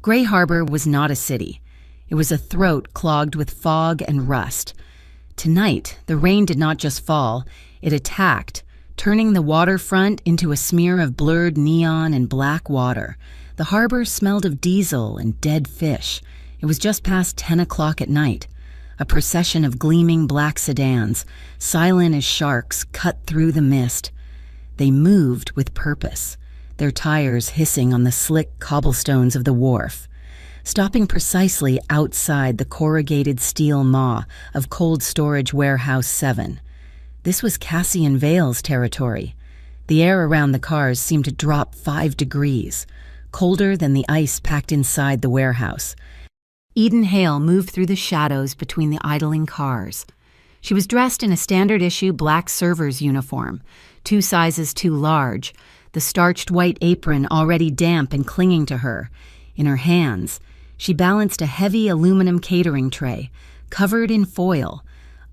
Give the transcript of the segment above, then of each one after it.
Gray Harbor was not a city. It was a throat clogged with fog and rust. Tonight, the rain did not just fall, it attacked, turning the waterfront into a smear of blurred neon and black water. The harbor smelled of diesel and dead fish. It was just past 10 o'clock at night. A procession of gleaming black sedans, silent as sharks, cut through the mist. They moved with purpose, their tires hissing on the slick cobblestones of the wharf, stopping precisely outside the corrugated steel maw of Cold Storage Warehouse 7. This was Cassian Vale's territory. The air around the cars seemed to drop 5 degrees, colder than the ice packed inside the warehouse. Eden Hale moved through the shadows between the idling cars. She was dressed in a standard-issue black server's uniform, 2 sizes too large, the starched white apron already damp and clinging to her. In her hands, she balanced a heavy aluminum catering tray, covered in foil.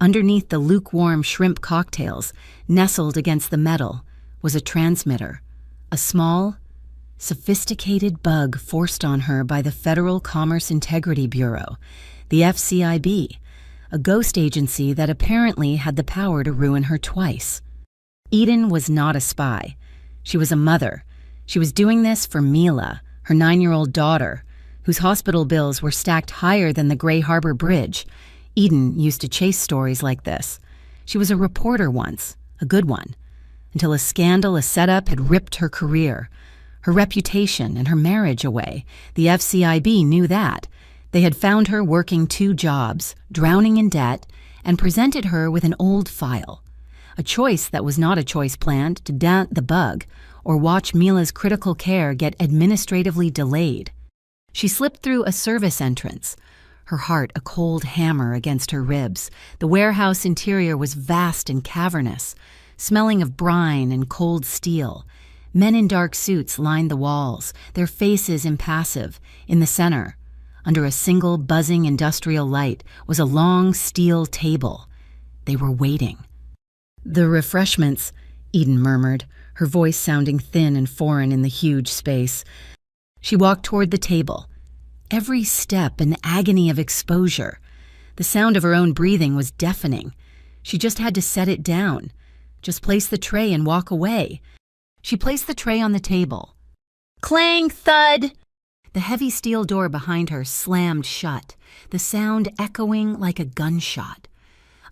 Underneath the lukewarm shrimp cocktails, nestled against the metal, was a transmitter, a small, sophisticated bug forced on her by the Federal Commerce Integrity Bureau, the FCIB, a ghost agency that apparently had the power to ruin her twice. Eden was not a spy. She was a mother. She was doing this for Mila, her 9-year-old daughter, whose hospital bills were stacked higher than the Gray Harbor Bridge. Eden used to chase stories like this. She was a reporter once, a good one, until a scandal, a setup, had ripped her career, her reputation, and her marriage away. The FCIB knew that. They had found her working 2 jobs, drowning in debt, and presented her with an old file. A choice that was not a choice planned to daunt the bug or watch Mila's critical care get administratively delayed. She slipped through a service entrance, her heart a cold hammer against her ribs. The warehouse interior was vast and cavernous, smelling of brine and cold steel. Men in dark suits lined the walls, their faces impassive. In the center, under a single buzzing industrial light, was a long steel table. They were waiting. "The refreshments," Eden murmured, her voice sounding thin and foreign in the huge space. She walked toward the table. Every step an agony of exposure. The sound of her own breathing was deafening. She just had to set it down. Just place the tray and walk away. She placed the tray on the table. Clang, thud! The heavy steel door behind her slammed shut, the sound echoing like a gunshot.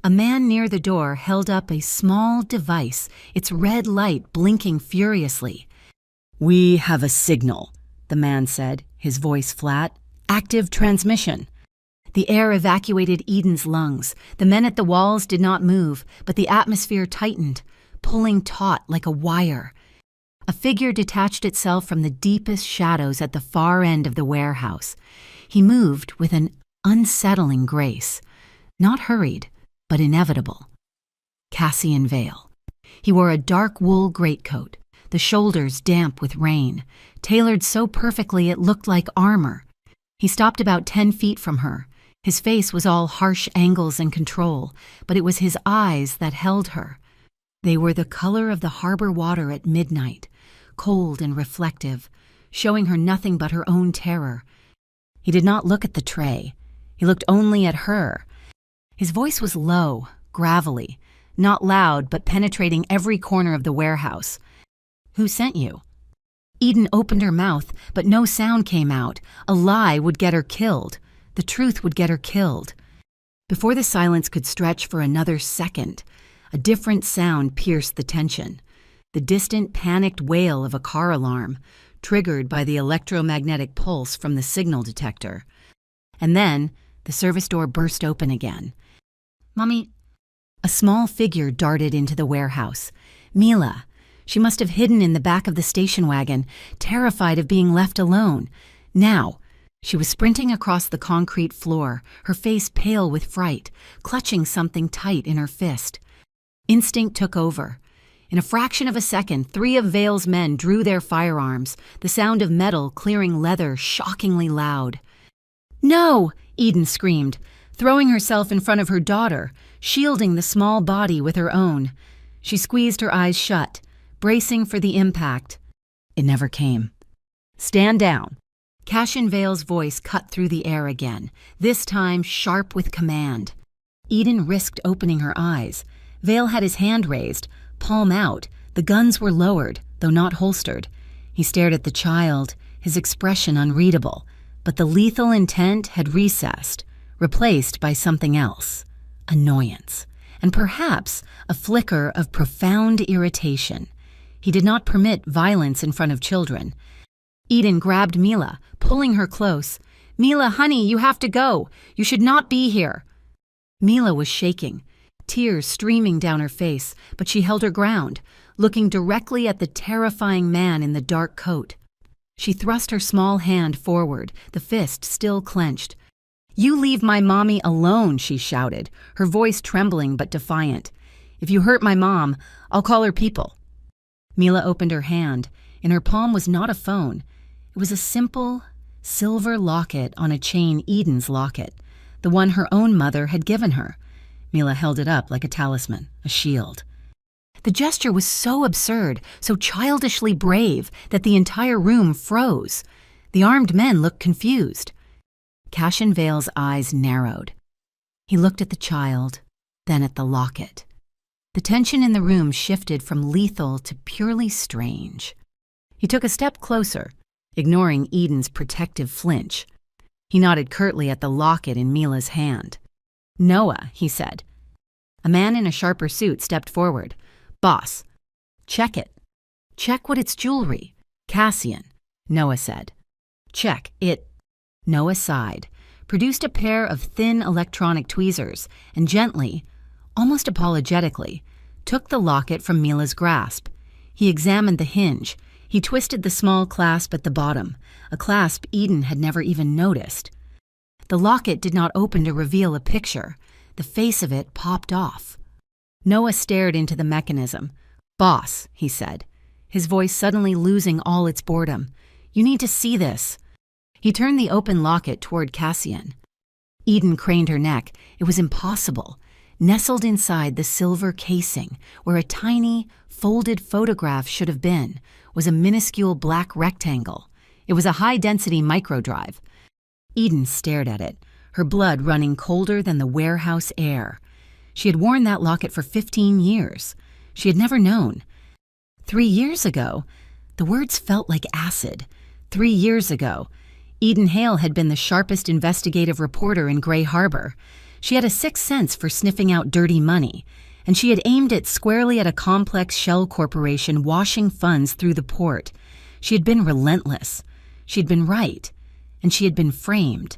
A man near the door held up a small device, its red light blinking furiously. "We have a signal," the man said, his voice flat. "Active transmission." The air evacuated Eden's lungs. The men at the walls did not move, but the atmosphere tightened, pulling taut like a wire. A figure detached itself from the deepest shadows at the far end of the warehouse. He moved with an unsettling grace, not hurried, but inevitable. Cassian Vale. He wore a dark wool greatcoat, the shoulders damp with rain, tailored so perfectly it looked like armor. He stopped about 10 feet from her. His face was all harsh angles and control, but it was his eyes that held her. They were the color of the harbor water at midnight, cold and reflective, showing her nothing but her own terror. He did not look at the tray. He looked only at her. His voice was low, gravelly, not loud but penetrating every corner of the warehouse. "Who sent you?" Eden opened her mouth, but no sound came out. A lie would get her killed. The truth would get her killed. Before the silence could stretch for another second, a different sound pierced the tension. The distant, panicked wail of a car alarm, triggered by the electromagnetic pulse from the signal detector. And then, the service door burst open again. "Mommy." A small figure darted into the warehouse. Mila. She must have hidden in the back of the station wagon, terrified of being left alone. Now, she was sprinting across the concrete floor, her face pale with fright, clutching something tight in her fist. Instinct took over. In a fraction of a second, 3 of Vale's men drew their firearms, the sound of metal clearing leather shockingly loud. "No!" Eden screamed, throwing herself in front of her daughter, shielding the small body with her own. She squeezed her eyes shut, bracing for the impact. It never came. "Stand down." Cassian Vale's voice cut through the air again, this time sharp with command. Eden risked opening her eyes. Vale had his hand raised, palm out. The guns were lowered, though not holstered. He stared at the child, his expression unreadable, but the lethal intent had recessed, replaced by something else. Annoyance, and perhaps a flicker of profound irritation. He did not permit violence in front of children. Eden grabbed Mila, pulling her close. "Mila, honey, you have to go. You should not be here." Mila was shaking, tears streaming down her face, but she held her ground, looking directly at the terrifying man in the dark coat. She thrust her small hand forward, the fist still clenched. "You leave my mommy alone," she shouted, her voice trembling but defiant. "If you hurt my mom, I'll call her people." Mila opened her hand. In her palm was not a phone. It was a simple, silver locket on a chain, Eden's locket, the one her own mother had given her. Mila held it up like a talisman, a shield. The gesture was so absurd, so childishly brave, that the entire room froze. The armed men looked confused. Cassian Vale's eyes narrowed. He looked at the child, then at the locket. The tension in the room shifted from lethal to purely strange. He took a step closer, ignoring Eden's protective flinch. He nodded curtly at the locket in Mila's hand. "Noah," he said. A man in a sharper suit stepped forward. "Boss, check it." "Check what it's jewelry." "Cassian," Noah said. "Check it." Noah sighed, produced a pair of thin electronic tweezers, and gently, almost apologetically, took the locket from Mila's grasp. He examined the hinge. He twisted the small clasp at the bottom, a clasp Eden had never even noticed. The locket did not open to reveal a picture. The face of it popped off. Noah stared into the mechanism. "Boss," he said, his voice suddenly losing all its boredom. "You need to see this." He turned the open locket toward Cassian. Eden craned her neck. It was impossible. Nestled inside the silver casing, where a tiny, folded photograph should have been, was a minuscule black rectangle. It was a high-density microdrive. Eden stared at it, her blood running colder than the warehouse air. She had worn that locket for 15 years. She had never known. 3 years ago, the words felt like acid. 3 years ago, Eden Hale had been the sharpest investigative reporter in Gray Harbor. She had a sixth sense for sniffing out dirty money, and she had aimed it squarely at a complex shell corporation washing funds through the port. She had been relentless. She had been right, and she had been framed.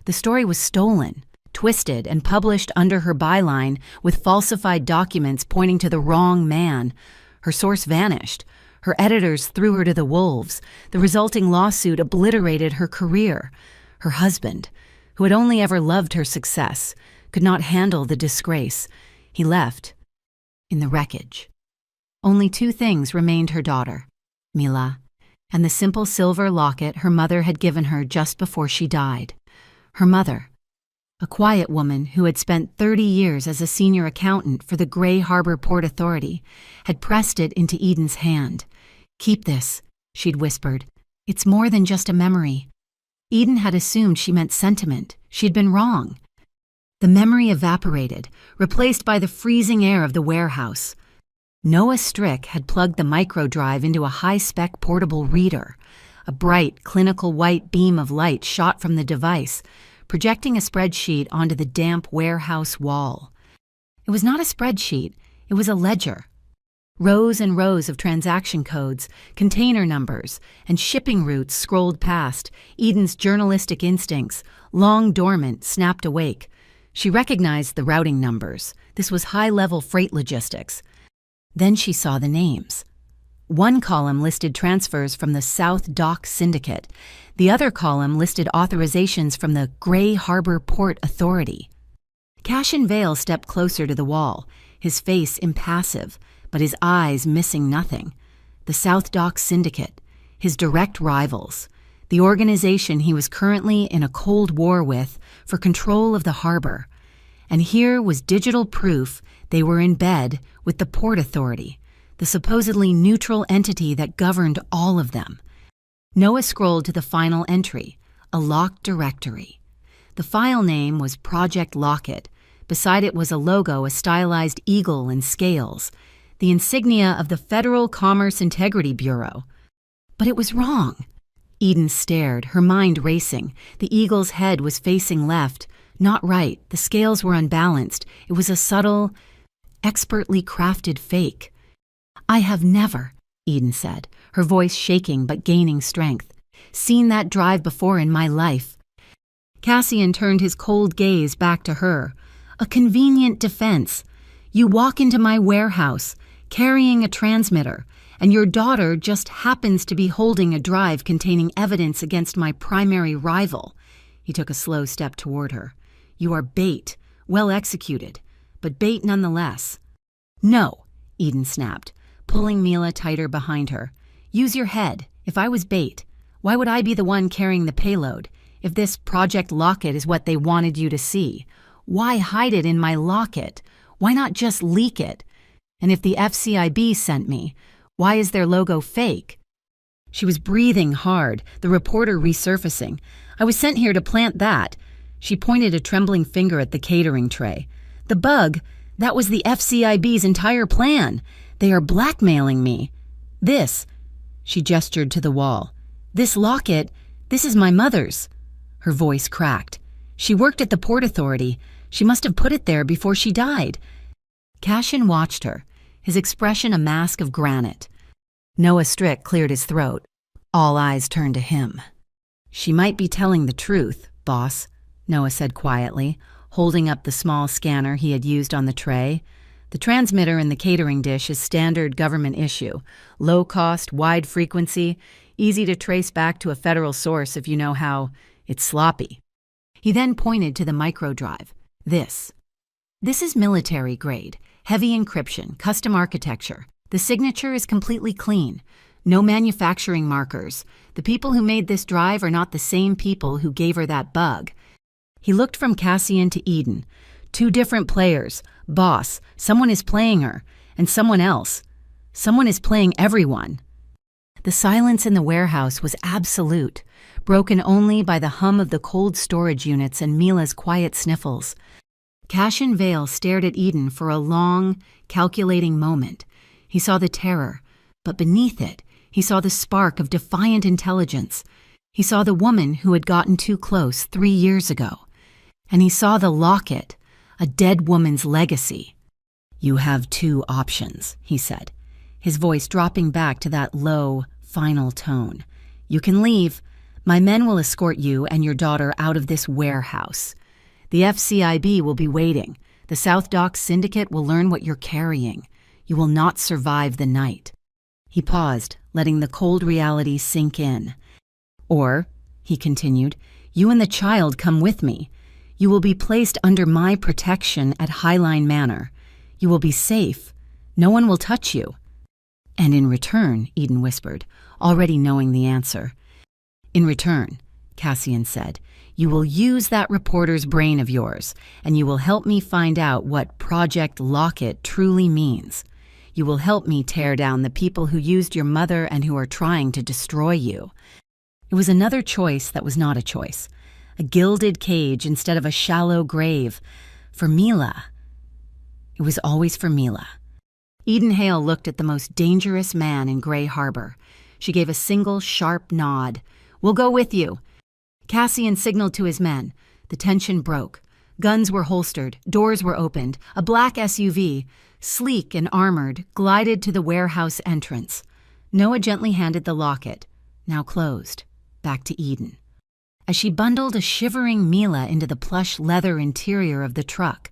The story was stolen, twisted, and published under her byline with falsified documents pointing to the wrong man. Her source vanished. Her editors threw her to the wolves. The resulting lawsuit obliterated her career. Her husband, who had only ever loved her success, could not handle the disgrace. He left in the wreckage. Only 2 things remained: her daughter, Mila, and the simple silver locket her mother had given her just before she died. Her mother, a quiet woman who had spent 30 years as a senior accountant for the Gray Harbor Port Authority, had pressed it into Eden's hand. "Keep this," she'd whispered. "It's more than just a memory." Eden had assumed she meant sentiment. She'd been wrong. The memory evaporated, replaced by the freezing air of the warehouse. Noah Strick had plugged the microdrive into a high-spec portable reader. A bright, clinical white beam of light shot from the device, projecting a spreadsheet onto the damp warehouse wall. It was not a spreadsheet, it was a ledger. Rows and rows of transaction codes, container numbers, and shipping routes scrolled past. Eden's journalistic instincts, long dormant, snapped awake. She recognized the routing numbers. This was high-level freight logistics. Then she saw the names. One column listed transfers from the South Dock Syndicate. The other column listed authorizations from the Gray Harbor Port Authority. Cassian Vale stepped closer to the wall, his face impassive, but his eyes missing nothing. The South Dock Syndicate, his direct rivals, the organization he was currently in a cold war with for control of the harbor. And here was digital proof they were in bed with the Port Authority, the supposedly neutral entity that governed all of them. Noah scrolled to the final entry, a locked directory. The file name was Project Locket. Beside it was a logo, a stylized eagle and scales, the insignia of the Federal Commerce Integrity Bureau. But it was wrong. Eden stared, her mind racing. The eagle's head was facing left, not right. The scales were unbalanced. It was a subtle, expertly crafted fake. "I have never," Eden said, her voice shaking but gaining strength, "seen that drive before in my life." Cassian turned his cold gaze back to her. "A convenient defense. You walk into my warehouse, carrying a transmitter, and your daughter just happens to be holding a drive containing evidence against my primary rival." He took a slow step toward her. "You are bait, well executed, but bait nonetheless." "No," Eden snapped, pulling Mila tighter behind her. "Use your head. If I was bait, why would I be the one carrying the payload? If this Project Locket is what they wanted you to see, why hide it in my locket? Why not just leak it? And if the FCIB sent me, why is their logo fake?" She was breathing hard, the reporter resurfacing. "I was sent here to plant that." She pointed a trembling finger at the catering tray. "The bug, that was the FCIB's entire plan. They are blackmailing me. This," she gestured to the wall, "this locket, this is my mother's." Her voice cracked. "She worked at the Port Authority. She must have put it there before she died." Cassian watched her, his expression a mask of granite. Noah Strick cleared his throat. All eyes turned to him. "She might be telling the truth, boss," Noah said quietly, holding up the small scanner he had used on the tray. "The transmitter in the catering dish is standard government issue. Low cost, wide frequency, easy to trace back to a federal source if you know how. It's sloppy." He then pointed to the microdrive. This is military grade, heavy encryption, custom architecture. The signature is completely clean. No manufacturing markers. The people who made this drive are not the same people who gave her that bug." He looked from Cassian to Eden. Two different players. Boss, someone is playing her, and someone else. Someone is playing everyone. The silence in the warehouse was absolute, broken only by the hum of the cold storage units and Mila's quiet sniffles. Cassian Vale stared at Eden for a long, calculating moment. He saw the terror, but beneath it, he saw the spark of defiant intelligence. He saw the woman who had gotten too close 3 years ago. And he saw the locket, a dead woman's legacy. "You have 2 options," he said, his voice dropping back to that low, final tone. "You can leave. My men will escort you and your daughter out of this warehouse. The FCIB will be waiting. The South Docks Syndicate will learn what you're carrying. You will not survive the night." He paused, letting the cold reality sink in. "Or," he continued, "you and the child come with me. You will be placed under my protection at Highline Manor. You will be safe. No one will touch you." "And in return," Eden whispered, already knowing the answer. "In return," Cassian said, "you will use that reporter's brain of yours, and you will help me find out what Project Locket truly means. You will help me tear down the people who used your mother and who are trying to destroy you." It was another choice that was not a choice. A gilded cage instead of a shallow grave. For Mila. It was always for Mila. Eden Hale looked at the most dangerous man in Gray Harbor. She gave a single sharp nod. "We'll go with you." Cassian signaled to his men. The tension broke. Guns were holstered, doors were opened. A black SUV, sleek and armored, glided to the warehouse entrance. Noah gently handed the locket, now closed, back to Eden. As she bundled a shivering Mila into the plush leather interior of the truck,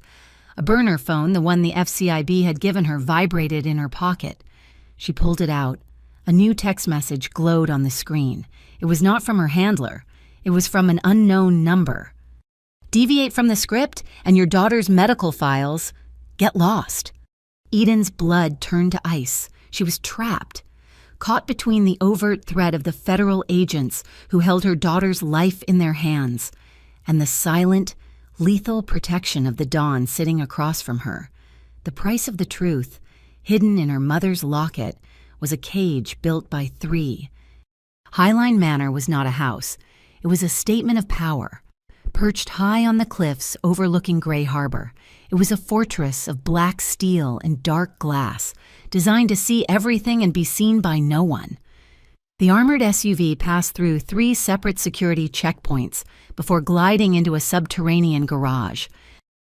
a burner phone, the one the FCIB had given her, vibrated in her pocket. She pulled it out. A new text message glowed on the screen. It was not from her handler. It was from an unknown number. "Deviate from the script, and your daughter's medical files get lost." Eden's blood turned to ice. She was trapped, caught between the overt threat of the federal agents who held her daughter's life in their hands and the silent, lethal protection of the Dawn sitting across from her. The price of the truth, hidden in her mother's locket, was a cage built by 3. Highline Manor was not a house. It was a statement of power. Perched high on the cliffs overlooking Gray Harbor, it was a fortress of black steel and dark glass, designed to see everything and be seen by no one. The armored SUV passed through 3 separate security checkpoints before gliding into a subterranean garage.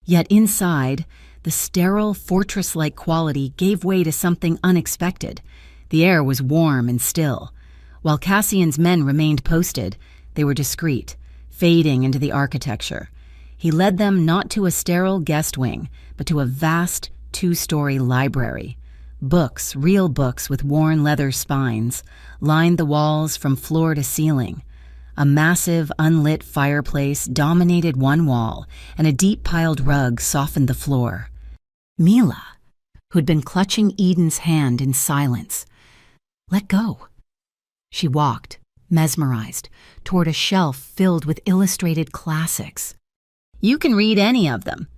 Yet inside, the sterile, fortress-like quality gave way to something unexpected. The air was warm and still. While Cassian's men remained posted, they were discreet, fading into the architecture. He led them not to a sterile guest wing, but to a vast 2-story library. Books, real books with worn leather spines, lined the walls from floor to ceiling. A massive, unlit fireplace dominated one wall, and a deep-piled rug softened the floor. Mila, who'd been clutching Eden's hand in silence, let go. She walked, mesmerized, toward a shelf filled with illustrated classics. "You can read any of them."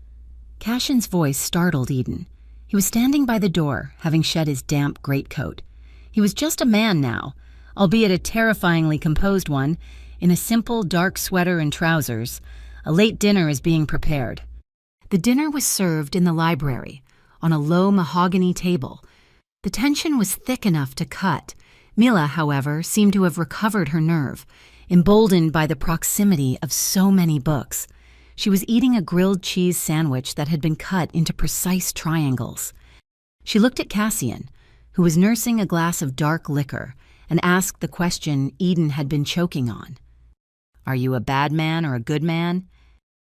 Cassian's voice startled Eden. He was standing by the door, having shed his damp greatcoat. He was just a man now, albeit a terrifyingly composed one, in a simple dark sweater and trousers. A late dinner is being prepared. The dinner was served in the library, on a low mahogany table. The tension was thick enough to cut. Mila, however, seemed to have recovered her nerve, emboldened by the proximity of so many books. She was eating a grilled cheese sandwich that had been cut into precise triangles. She looked at Cassian, who was nursing a glass of dark liquor, and asked the question Eden had been choking on. "Are you a bad man or a good man?"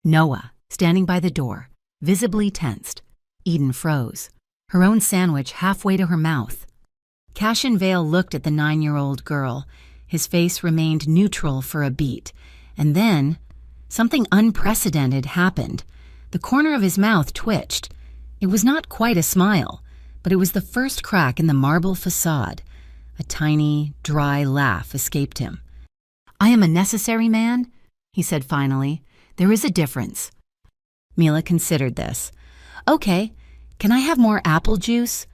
Noah, standing by the door, visibly tensed. Eden froze, her own sandwich halfway to her mouth. Cassian Vale looked at the 9-year-old girl. His face remained neutral for a beat, and then something unprecedented happened. The corner of his mouth twitched. It was not quite a smile, but it was the first crack in the marble facade. A tiny, dry laugh escaped him. "I am a necessary man," he said finally. "There is a difference." Mila considered this. "Okay, can I have more apple juice?"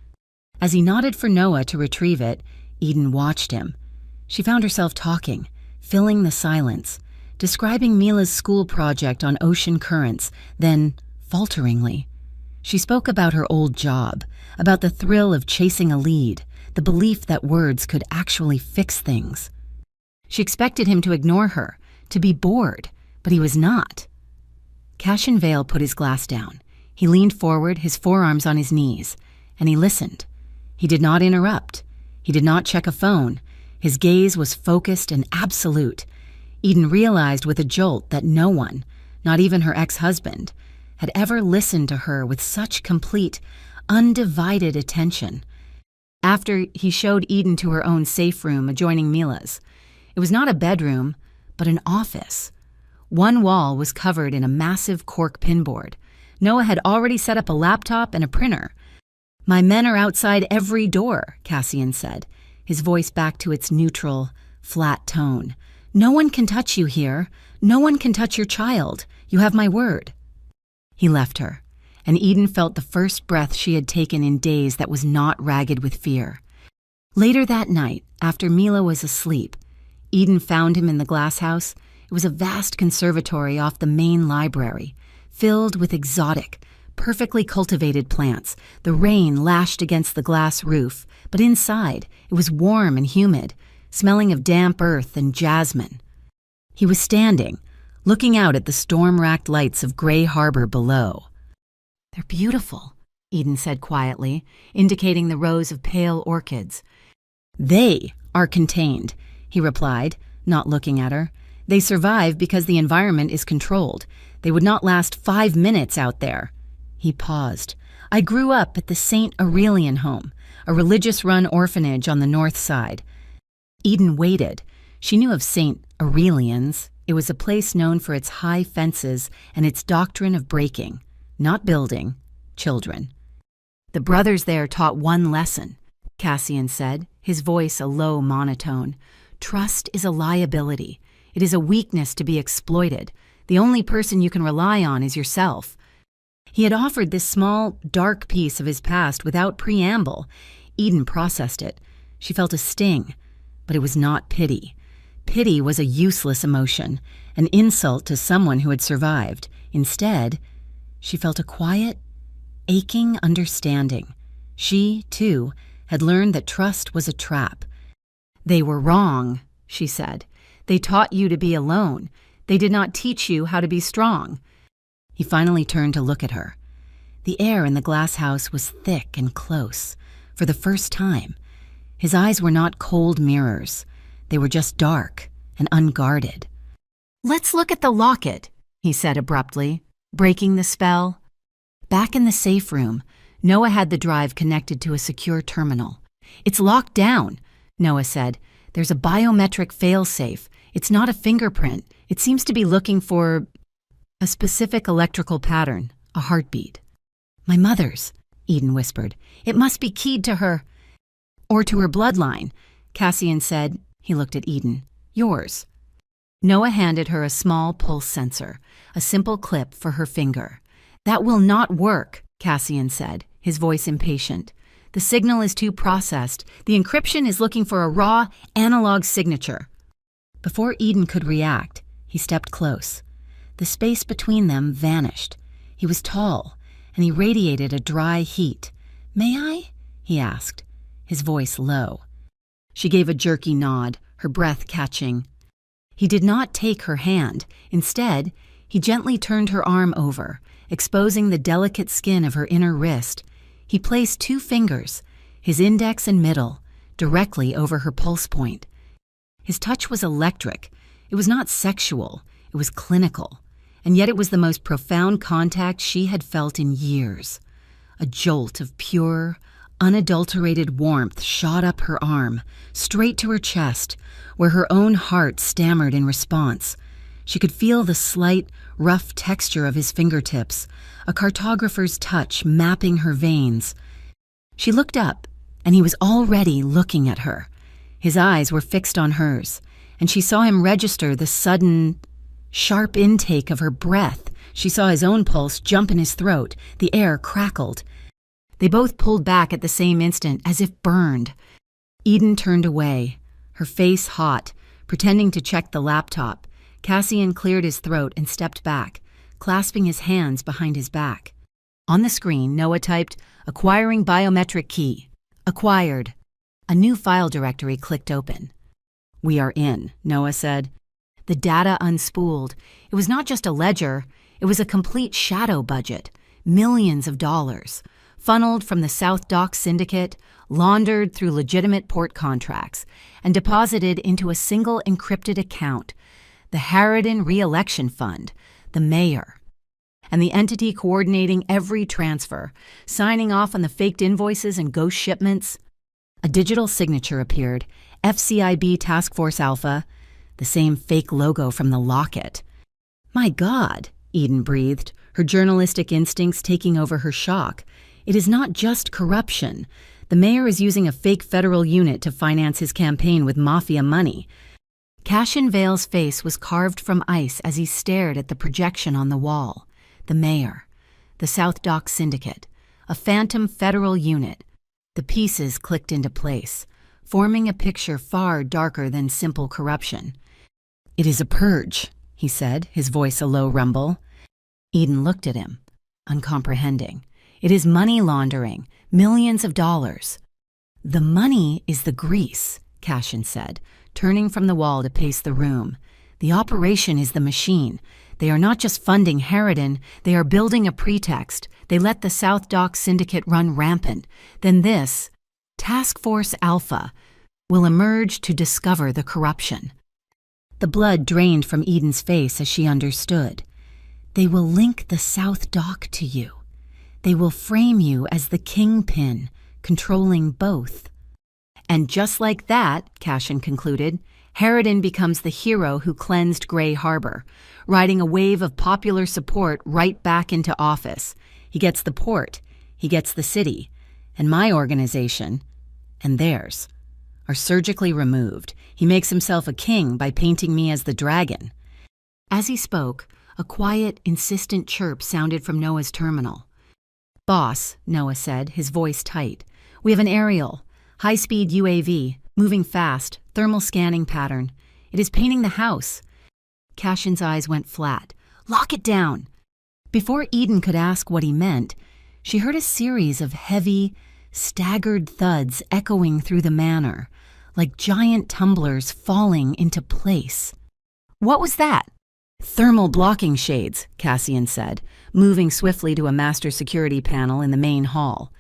As he nodded for Noah to retrieve it, Eden watched him. She found herself talking, filling the silence, describing Mila's school project on ocean currents, then, falteringly, she spoke about her old job, about the thrill of chasing a lead, the belief that words could actually fix things. She expected him to ignore her, to be bored, but he was not. Cassian Vale put his glass down. He leaned forward, his forearms on his knees, and he listened. He did not interrupt. He did not check a phone. His gaze was focused and absolute. Eden realized with a jolt that no one, not even her ex-husband, had ever listened to her with such complete, undivided attention. After he showed Eden to her own safe room adjoining Mila's. It was not a bedroom, but an office. One wall was covered in a massive cork pinboard. Noah had already set up a laptop and a printer. "My men are outside every door," Cassian said, his voice back to its neutral, flat tone. "No one can touch you here. No one can touch your child. You have my word." He left her, and Eden felt the first breath she had taken in days that was not ragged with fear. Later that night, after Mila was asleep, Eden found him in the glass house. It was a vast conservatory off the main library, filled with exotic, perfectly cultivated plants. The rain lashed against the glass roof, but inside it was warm and humid, smelling of damp earth and jasmine. He was standing, looking out at the storm-racked lights of Gray Harbor below. "They're beautiful," Eden said quietly, indicating the rows of pale orchids. "They are contained," he replied, not looking at her. "They survive because the environment is controlled. They would not last 5 minutes out there." He paused. "I grew up at the St. Aurelian home, a religious-run orphanage on the north side." Eden waited. She knew of St. Aurelians. It was a place known for its high fences and its doctrine of breaking, not building, children. "The brothers there taught one lesson," Cassian said, his voice a low monotone. "Trust is a liability. It is a weakness to be exploited. The only person you can rely on is yourself." He had offered this small, dark piece of his past without preamble. Eden processed it. She felt a sting. But it was not pity. Pity was a useless emotion, an insult to someone who had survived. Instead, she felt a quiet, aching understanding. She, too, had learned that trust was a trap. "They were wrong," she said. "They taught you to be alone. They did not teach you how to be strong." He finally turned to look at her. The air in the glass house was thick and close, for the first time. His eyes were not cold mirrors. They were just dark and unguarded. "Let's look at the locket," he said abruptly, breaking the spell. Back in the safe room, Noah had the drive connected to a secure terminal. "It's locked down," Noah said. "There's a biometric failsafe. It's not a fingerprint. It seems to be looking for a specific electrical pattern, a heartbeat." "My mother's," Eden whispered. "It must be keyed to her." "Or to her bloodline," Cassian said. He looked at Eden. "Yours." Noah handed her a small pulse sensor, a simple clip for her finger. "That will not work," Cassian said, his voice impatient. "The signal is too processed. The encryption is looking for a raw, analog signature." Before Eden could react, he stepped close. The space between them vanished. He was tall, and he radiated a dry heat. "May I?" he asked, his voice low. She gave a jerky nod, her breath catching. He did not take her hand. Instead, he gently turned her arm over, exposing the delicate skin of her inner wrist. He placed 2 fingers, his index and middle, directly over her pulse point. His touch was electric. It was not sexual. It was clinical. And yet it was the most profound contact she had felt in years. A jolt of pure, unadulterated warmth shot up her arm, straight to her chest, where her own heart stammered in response. She could feel the slight, rough texture of his fingertips, a cartographer's touch mapping her veins. She looked up, and he was already looking at her. His eyes were fixed on hers, and she saw him register the sudden, sharp intake of her breath. She saw his own pulse jump in his throat. The air crackled. They both pulled back at the same instant, as if burned. Eden turned away, her face hot, pretending to check the laptop. Cassian cleared his throat and stepped back, clasping his hands behind his back. On the screen, Noah typed, "Acquiring biometric key. Acquired." A new file directory clicked open. "We are in," Noah said. The data unspooled. It was not just a ledger, it was a complete shadow budget. Millions of dollars. Funneled from the South Dock Syndicate, laundered through legitimate port contracts, and deposited into a single encrypted account. The Harridan Re-Election Fund, the mayor, and the entity coordinating every transfer, signing off on the faked invoices and ghost shipments. A digital signature appeared, FCIB Task Force Alpha, the same fake logo from the Locket. "My God," Eden breathed, her journalistic instincts taking over her shock. "It is not just corruption. The mayor is using a fake federal unit to finance his campaign with mafia money." Cassian Vale's face was carved from ice as he stared at the projection on the wall. The mayor, the South Dock Syndicate, a phantom federal unit. The pieces clicked into place, forming a picture far darker than simple corruption. "It is a purge," he said, his voice a low rumble. Eden looked at him, uncomprehending. "It is money laundering, millions of dollars." "The money is the grease," Cassian said, turning from the wall to pace the room. "The operation is the machine. They are not just funding Harridan, they are building a pretext. They let the South Dock Syndicate run rampant. Then this, Task Force Alpha, will emerge to discover the corruption." The blood drained from Eden's face as she understood. "They will link the South Dock to you. They will frame you as the kingpin, controlling both." And just like that, Cassian concluded, Harridan becomes the hero who cleansed Gray Harbor, riding a wave of popular support right back into office. He gets the port, he gets the city, and my organization, and theirs, are surgically removed. He makes himself a king by painting me as the dragon. As he spoke, a quiet, insistent chirp sounded from Noah's terminal. "Boss," Noah said, his voice tight, "we have an aerial, high-speed UAV, moving fast, Thermal scanning pattern. It is painting the house. Cashin's eyes went flat. Lock it down! Before Eden could ask what he meant, she heard a series of heavy, staggered thuds echoing through the manor, like giant tumblers falling into place. What was that? Thermal blocking shades, Cassian said, moving swiftly to a master security panel in the main hall.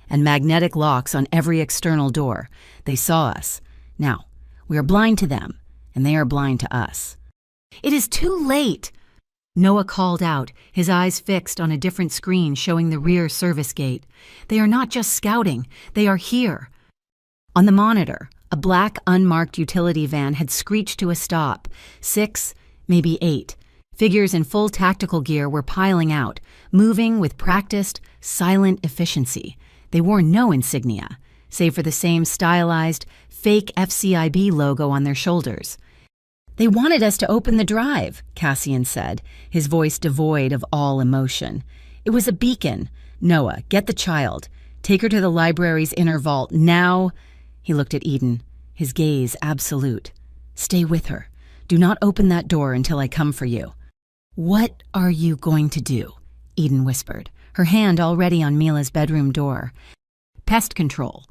And magnetic locks on every external door. They saw us. Now, we are blind to them, and they are blind to us. It is too late! Noah called out, his eyes fixed on a different screen showing the rear service gate. They are not just scouting, they are here. On the monitor, a black, unmarked utility van had screeched to a stop. 6, maybe 8. Figures in full tactical gear were piling out, moving with practiced, silent efficiency. They wore no insignia, save for the same stylized, fake FCIB logo on their shoulders. They wanted us to open the drive, Cassian said, his voice devoid of all emotion. It was a beacon. Noah, get the child. Take her to the library's inner vault, now. He looked at Eden, his gaze absolute. Stay with her. Do not open that door until I come for you. What are you going to do? Eden whispered, her hand already on Mila's bedroom door. Pest control.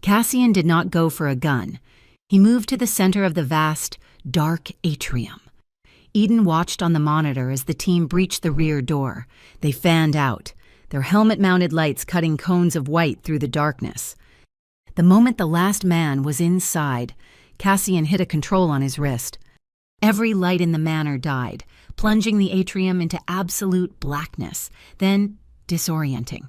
Cassian did not go for a gun. He moved to the center of the vast, dark atrium. Eden watched on the monitor as the team breached the rear door. They fanned out, their helmet-mounted lights cutting cones of white through the darkness. The moment the last man was inside, Cassian hit a control on his wrist. Every light in the manor died, plunging the atrium into absolute blackness, then disorienting.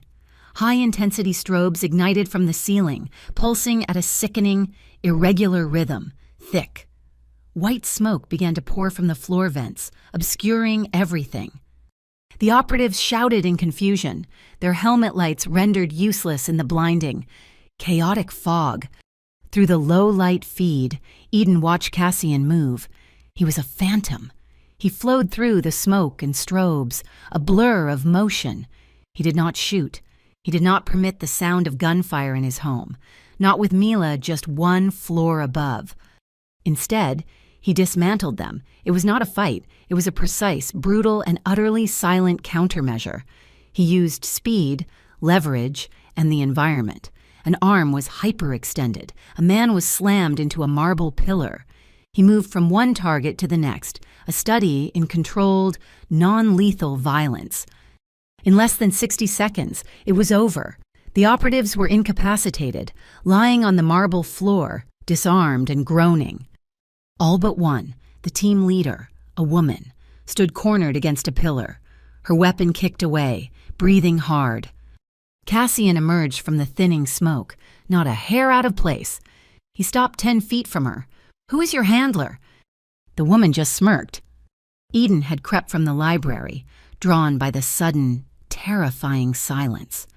High-intensity strobes ignited from the ceiling, pulsing at a sickening, irregular rhythm, thick. White smoke began to pour from the floor vents, obscuring everything. The operatives shouted in confusion, their helmet lights rendered useless in the blinding, chaotic fog. Through the low-light feed, Eden watched Cassian move. He was a phantom. He flowed through the smoke and strobes, a blur of motion. He did not shoot. He did not permit the sound of gunfire in his home, not with Mila just one floor above. Instead, he dismantled them. It was not a fight. It was a precise, brutal, and utterly silent countermeasure. He used speed, leverage, and the environment. An arm was hyperextended. A man was slammed into a marble pillar. He moved from one target to the next, a study in controlled, non-lethal violence. In less than 60 seconds, it was over. The operatives were incapacitated, lying on the marble floor, disarmed and groaning. All but one, the team leader, a woman, stood cornered against a pillar, her weapon kicked away, breathing hard. Cassian emerged from the thinning smoke, not a hair out of place. He stopped 10 feet from her. Who is your handler? The woman just smirked. Eden had crept from the library, drawn by the sudden, terrifying silence.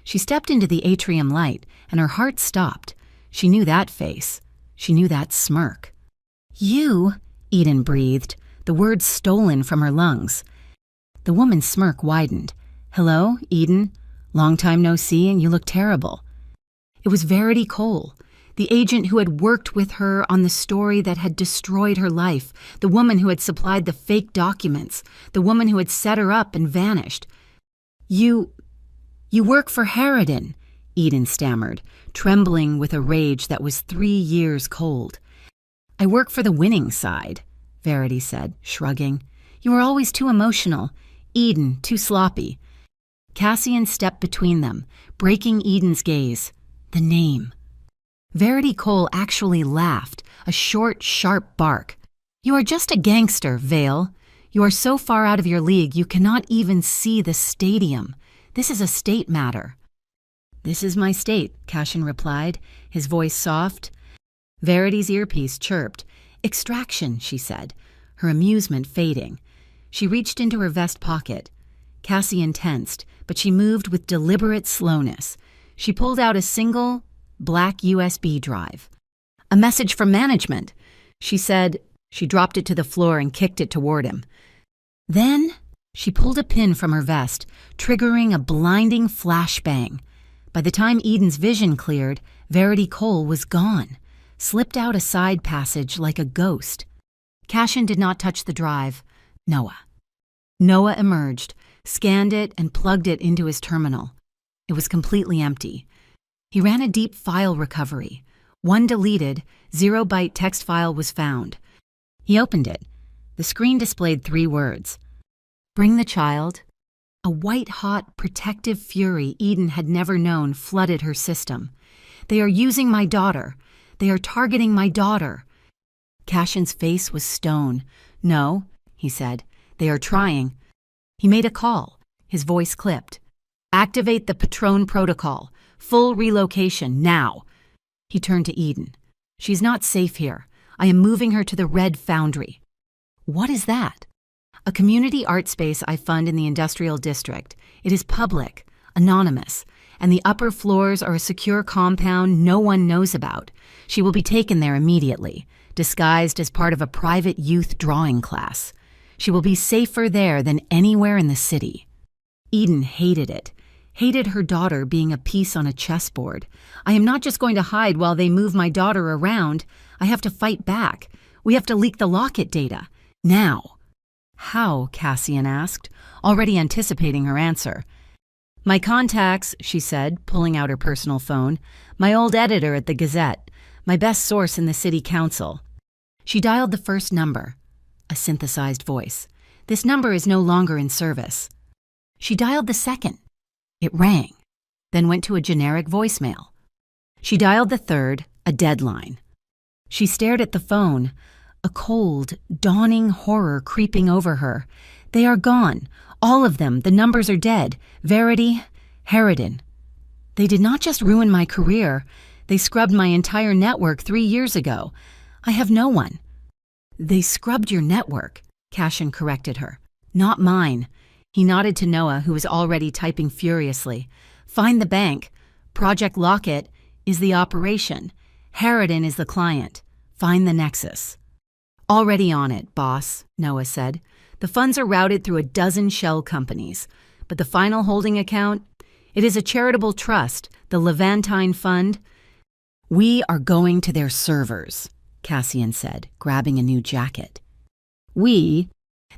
She stepped into the atrium light, and her heart stopped. She knew that face. She knew that smirk. You, Eden breathed, the words stolen from her lungs. The woman's smirk widened. Hello, Eden. Long time no see, and you look terrible. It was Verity Cole, the agent who had worked with her on the story that had destroyed her life, the woman who had supplied the fake documents, the woman who had set her up and vanished. You work for Harridan, Eden stammered, trembling with a rage that was 3 years cold. I work for the winning side, Verity said, shrugging. You are always too emotional. Eden, too sloppy. Cassian stepped between them, breaking Eden's gaze. The name. Verity Cole actually laughed, a short, sharp bark. You are just a gangster, Vale. You are so far out of your league you cannot even see the stadium. This is a state matter. This is my state, Cashin replied, his voice soft. Verity's earpiece chirped. Extraction, she said, her amusement fading. She reached into her vest pocket. Cassian tensed, but she moved with deliberate slowness. She pulled out a single, black USB drive. A message from management, she said. She dropped it to the floor and kicked it toward him. Then she pulled a pin from her vest, triggering a blinding flashbang. By the time Eden's vision cleared, Verity Cole was gone. slipped out a side passage like a ghost. Cassian did not touch the drive. Noah emerged, scanned it, and plugged it into his terminal. It was completely empty. He ran a deep file recovery. One deleted, 0-byte text file was found. He opened it. The screen displayed 3 words. Bring the child. A white-hot, protective fury Eden had never known flooded her system. They are using my daughter. They are targeting my daughter. Cassian's face was stone. No, he said. They are trying. He made a call. His voice clipped. Activate the Patron protocol. Full relocation, now. He turned to Eden. She's not safe here. I am moving her to the Red Foundry. What is that? A community art space I fund in the industrial district. It is public, anonymous, and the upper floors are a secure compound no one knows about. She will be taken there immediately, disguised as part of a private youth drawing class. She will be safer there than anywhere in the city. Eden hated it. Hated her daughter being a piece on a chessboard. I am not just going to hide while they move my daughter around. I have to fight back. We have to leak the Locket data. Now. How? Cassian asked, already anticipating her answer. My contacts, she said, pulling out her personal phone. My old editor at the Gazette. My best source in the city council. She dialed the first number. A synthesized voice. This number is no longer in service. She dialed the second. It rang, then went to a generic voicemail. She dialed the third, a deadline. She stared at the phone, a cold, dawning horror creeping over her. They are gone. All of them. The numbers are dead. Verity, Harridan. They did not just ruin my career. They scrubbed my entire network 3 years ago. I have no one. They scrubbed your network, Cassian corrected her. Not mine. He nodded to Noah, who was already typing furiously. Find the bank. Project Locket is the operation. Harridan is the client. Find the nexus. Already on it, boss, Noah said. The funds are routed through a dozen shell companies. But the final holding account? It is a charitable trust, the Levantine Fund. We are going to their servers, Cassian said, grabbing a new jacket. We?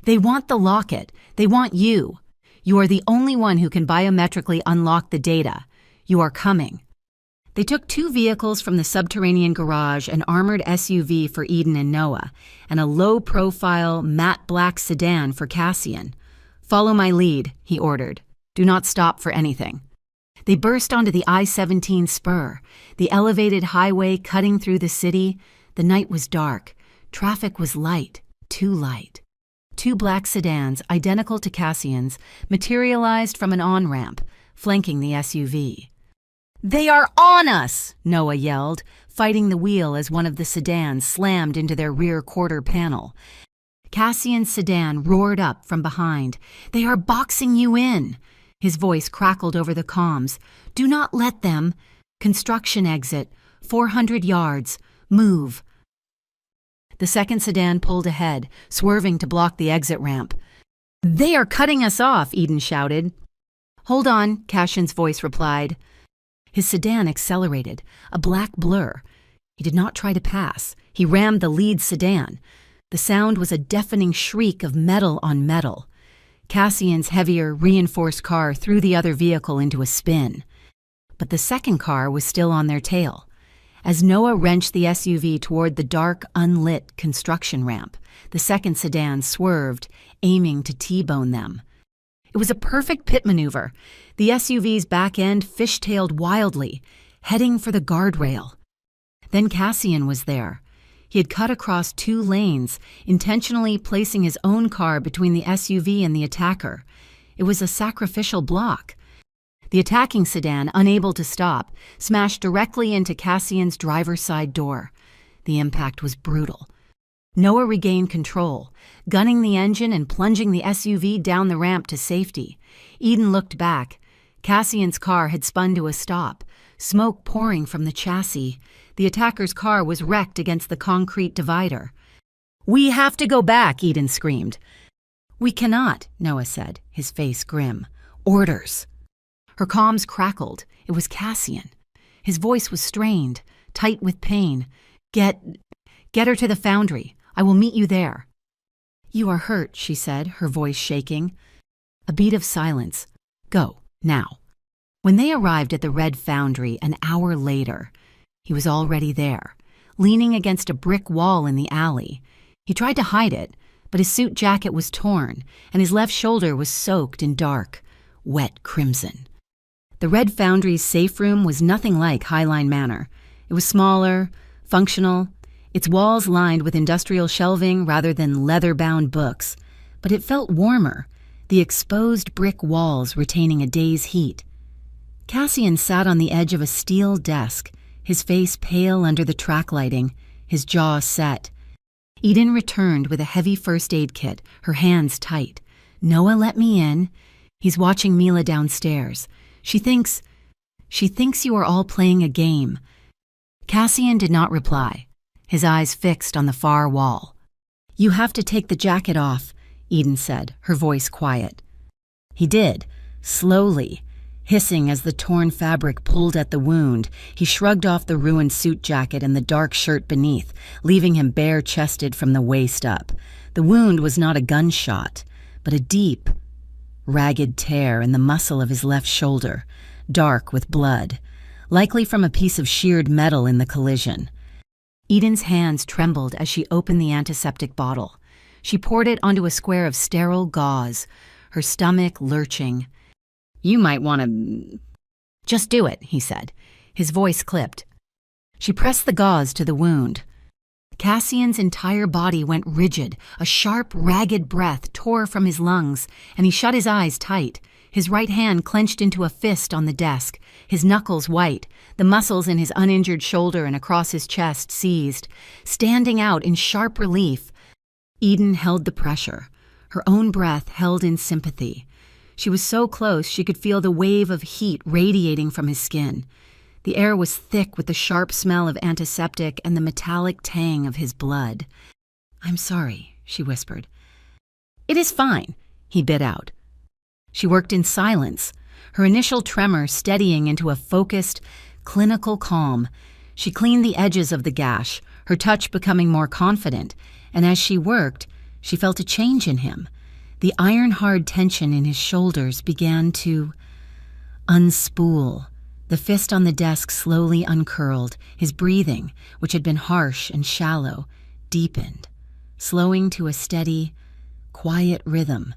They want the Locket. They want you. You are the only one who can biometrically unlock the data. You are coming. They took 2 vehicles from the subterranean garage, an armored SUV for Eden and Noah, and a low-profile, matte black sedan for Cassian. Follow my lead, he ordered. Do not stop for anything. They burst onto the I-17 spur, the elevated highway cutting through the city. The night was dark. Traffic was light, too light. 2 black sedans, identical to Cassian's, materialized from an on-ramp, flanking the SUV. They are on us, Noah yelled, fighting the wheel as one of the sedans slammed into their rear quarter panel. Cassian's sedan roared up from behind. They are boxing you in. His voice crackled over the comms. Do not let them. Construction exit. 400 yards. Move. The second sedan pulled ahead, swerving to block the exit ramp. They are cutting us off, Eden shouted. Hold on, Cassian's voice replied. His sedan accelerated, a black blur. He did not try to pass. He rammed the lead sedan. The sound was a deafening shriek of metal on metal. Cassian's heavier, reinforced car threw the other vehicle into a spin. But the second car was still on their tail. As Noah wrenched the SUV toward the dark, unlit construction ramp, the second sedan swerved, aiming to T-bone them. It was a perfect pit maneuver. The SUV's back end fishtailed wildly, heading for the guardrail. Then Cassian was there. He had cut across 2 lanes, intentionally placing his own car between the SUV and the attacker. It was a sacrificial block. The attacking sedan, unable to stop, smashed directly into Cassian's driver's side door. The impact was brutal. Noah regained control, gunning the engine and plunging the SUV down the ramp to safety. Eden looked back. Cassian's car had spun to a stop, smoke pouring from the chassis. The attacker's car was wrecked against the concrete divider. We have to go back, Eden screamed. We cannot, Noah said, his face grim. Orders. Her comms crackled. It was Cassian. His voice was strained, tight with pain. Get her to the foundry. I will meet you there." "You are hurt," she said, her voice shaking. A beat of silence. "Go, now." When they arrived at the red foundry an hour later, he was already there, leaning against a brick wall in the alley. He tried to hide it, but his suit jacket was torn, and his left shoulder was soaked in dark, wet crimson. The red foundry's safe room was nothing like Highline Manor. It was smaller, functional, its walls lined with industrial shelving rather than leather-bound books, but it felt warmer, the exposed brick walls retaining a day's heat. Cassian sat on the edge of a steel desk, his face pale under the track lighting, his jaw set. Eden returned with a heavy first aid kit, her hands tight. "Noah let me in. He's watching Mila downstairs. She thinks you are all playing a game." Cassian did not reply, his eyes fixed on the far wall. "You have to take the jacket off," Eden said, her voice quiet. He did, slowly, hissing as the torn fabric pulled at the wound. He shrugged off the ruined suit jacket and the dark shirt beneath, leaving him bare-chested from the waist up. The wound was not a gunshot, but a deep, ragged tear in the muscle of his left shoulder, dark with blood, likely from a piece of sheared metal in the collision. Eden's hands trembled as she opened the antiseptic bottle. She poured it onto a square of sterile gauze, her stomach lurching. "You might want to—" "Just do it," he said. His voice clipped. She pressed the gauze to the wound. Cassian's entire body went rigid. A sharp, ragged breath tore from his lungs, and he shut his eyes tight, his right hand clenched into a fist on the desk, his knuckles white, the muscles in his uninjured shoulder and across his chest seized, standing out in sharp relief. Eden held the pressure, her own breath held in sympathy. She was so close she could feel the wave of heat radiating from his skin. The air was thick with the sharp smell of antiseptic and the metallic tang of his blood. "I'm sorry," she whispered. "It is fine," he bit out. She worked in silence, her initial tremor steadying into a focused, clinical calm. She cleaned the edges of the gash, her touch becoming more confident, and as she worked, she felt a change in him. The iron-hard tension in his shoulders began to unspool. The fist on the desk slowly uncurled. His breathing, which had been harsh and shallow, deepened, slowing to a steady, quiet rhythm.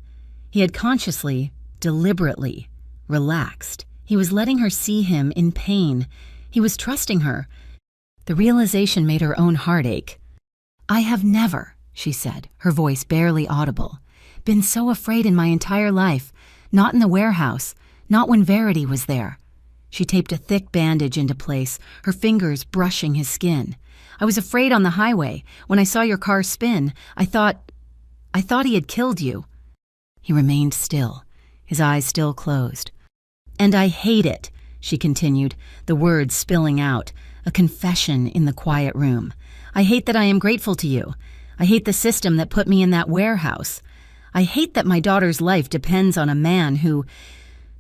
He had consciously, deliberately, relaxed. He was letting her see him in pain. He was trusting her. The realization made her own heart ache. "I have never," she said, her voice barely audible, "been so afraid in my entire life. Not in the warehouse, not when Verity was there." She taped a thick bandage into place, her fingers brushing his skin. "I was afraid on the highway. When I saw your car spin, I thought he had killed you." He remained still, his eyes still closed. "And I hate it," she continued, the words spilling out, a confession in the quiet room. "I hate that I am grateful to you. I hate the system that put me in that warehouse. I hate that my daughter's life depends on a man who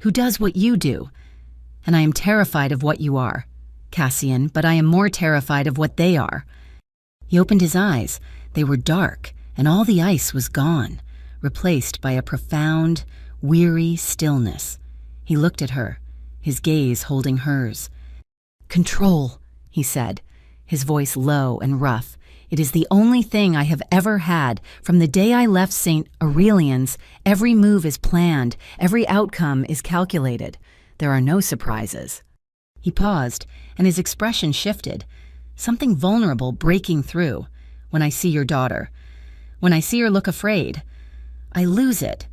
does what you do. And I am terrified of what you are, Cassian, but I am more terrified of what they are." He opened his eyes. They were dark, and all the ice was gone, replaced by a profound, weary stillness. He looked at her, his gaze holding hers. "Control," he said, his voice low and rough. "It is the only thing I have ever had. From the day I left St. Aurelian's, every move is planned, every outcome is calculated. There are no surprises." He paused, and his expression shifted, something vulnerable breaking through. "When I see your daughter, when I see her look afraid, I lose it,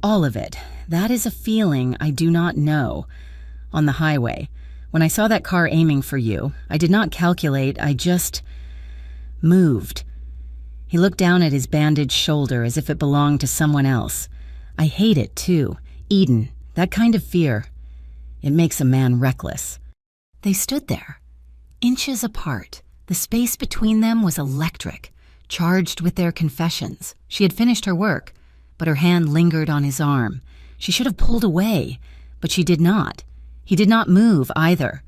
all of it. That is a feeling I do not know. On the highway, when I saw that car aiming for you, I did not calculate, I just moved." He looked down at his bandaged shoulder as if it belonged to someone else. "I hate it, too. Eden, that kind of fear. It makes a man reckless." They stood there, inches apart. The space between them was electric, charged with their confessions. She had finished her work, but her hand lingered on his arm. She should have pulled away, but she did not. He did not move either.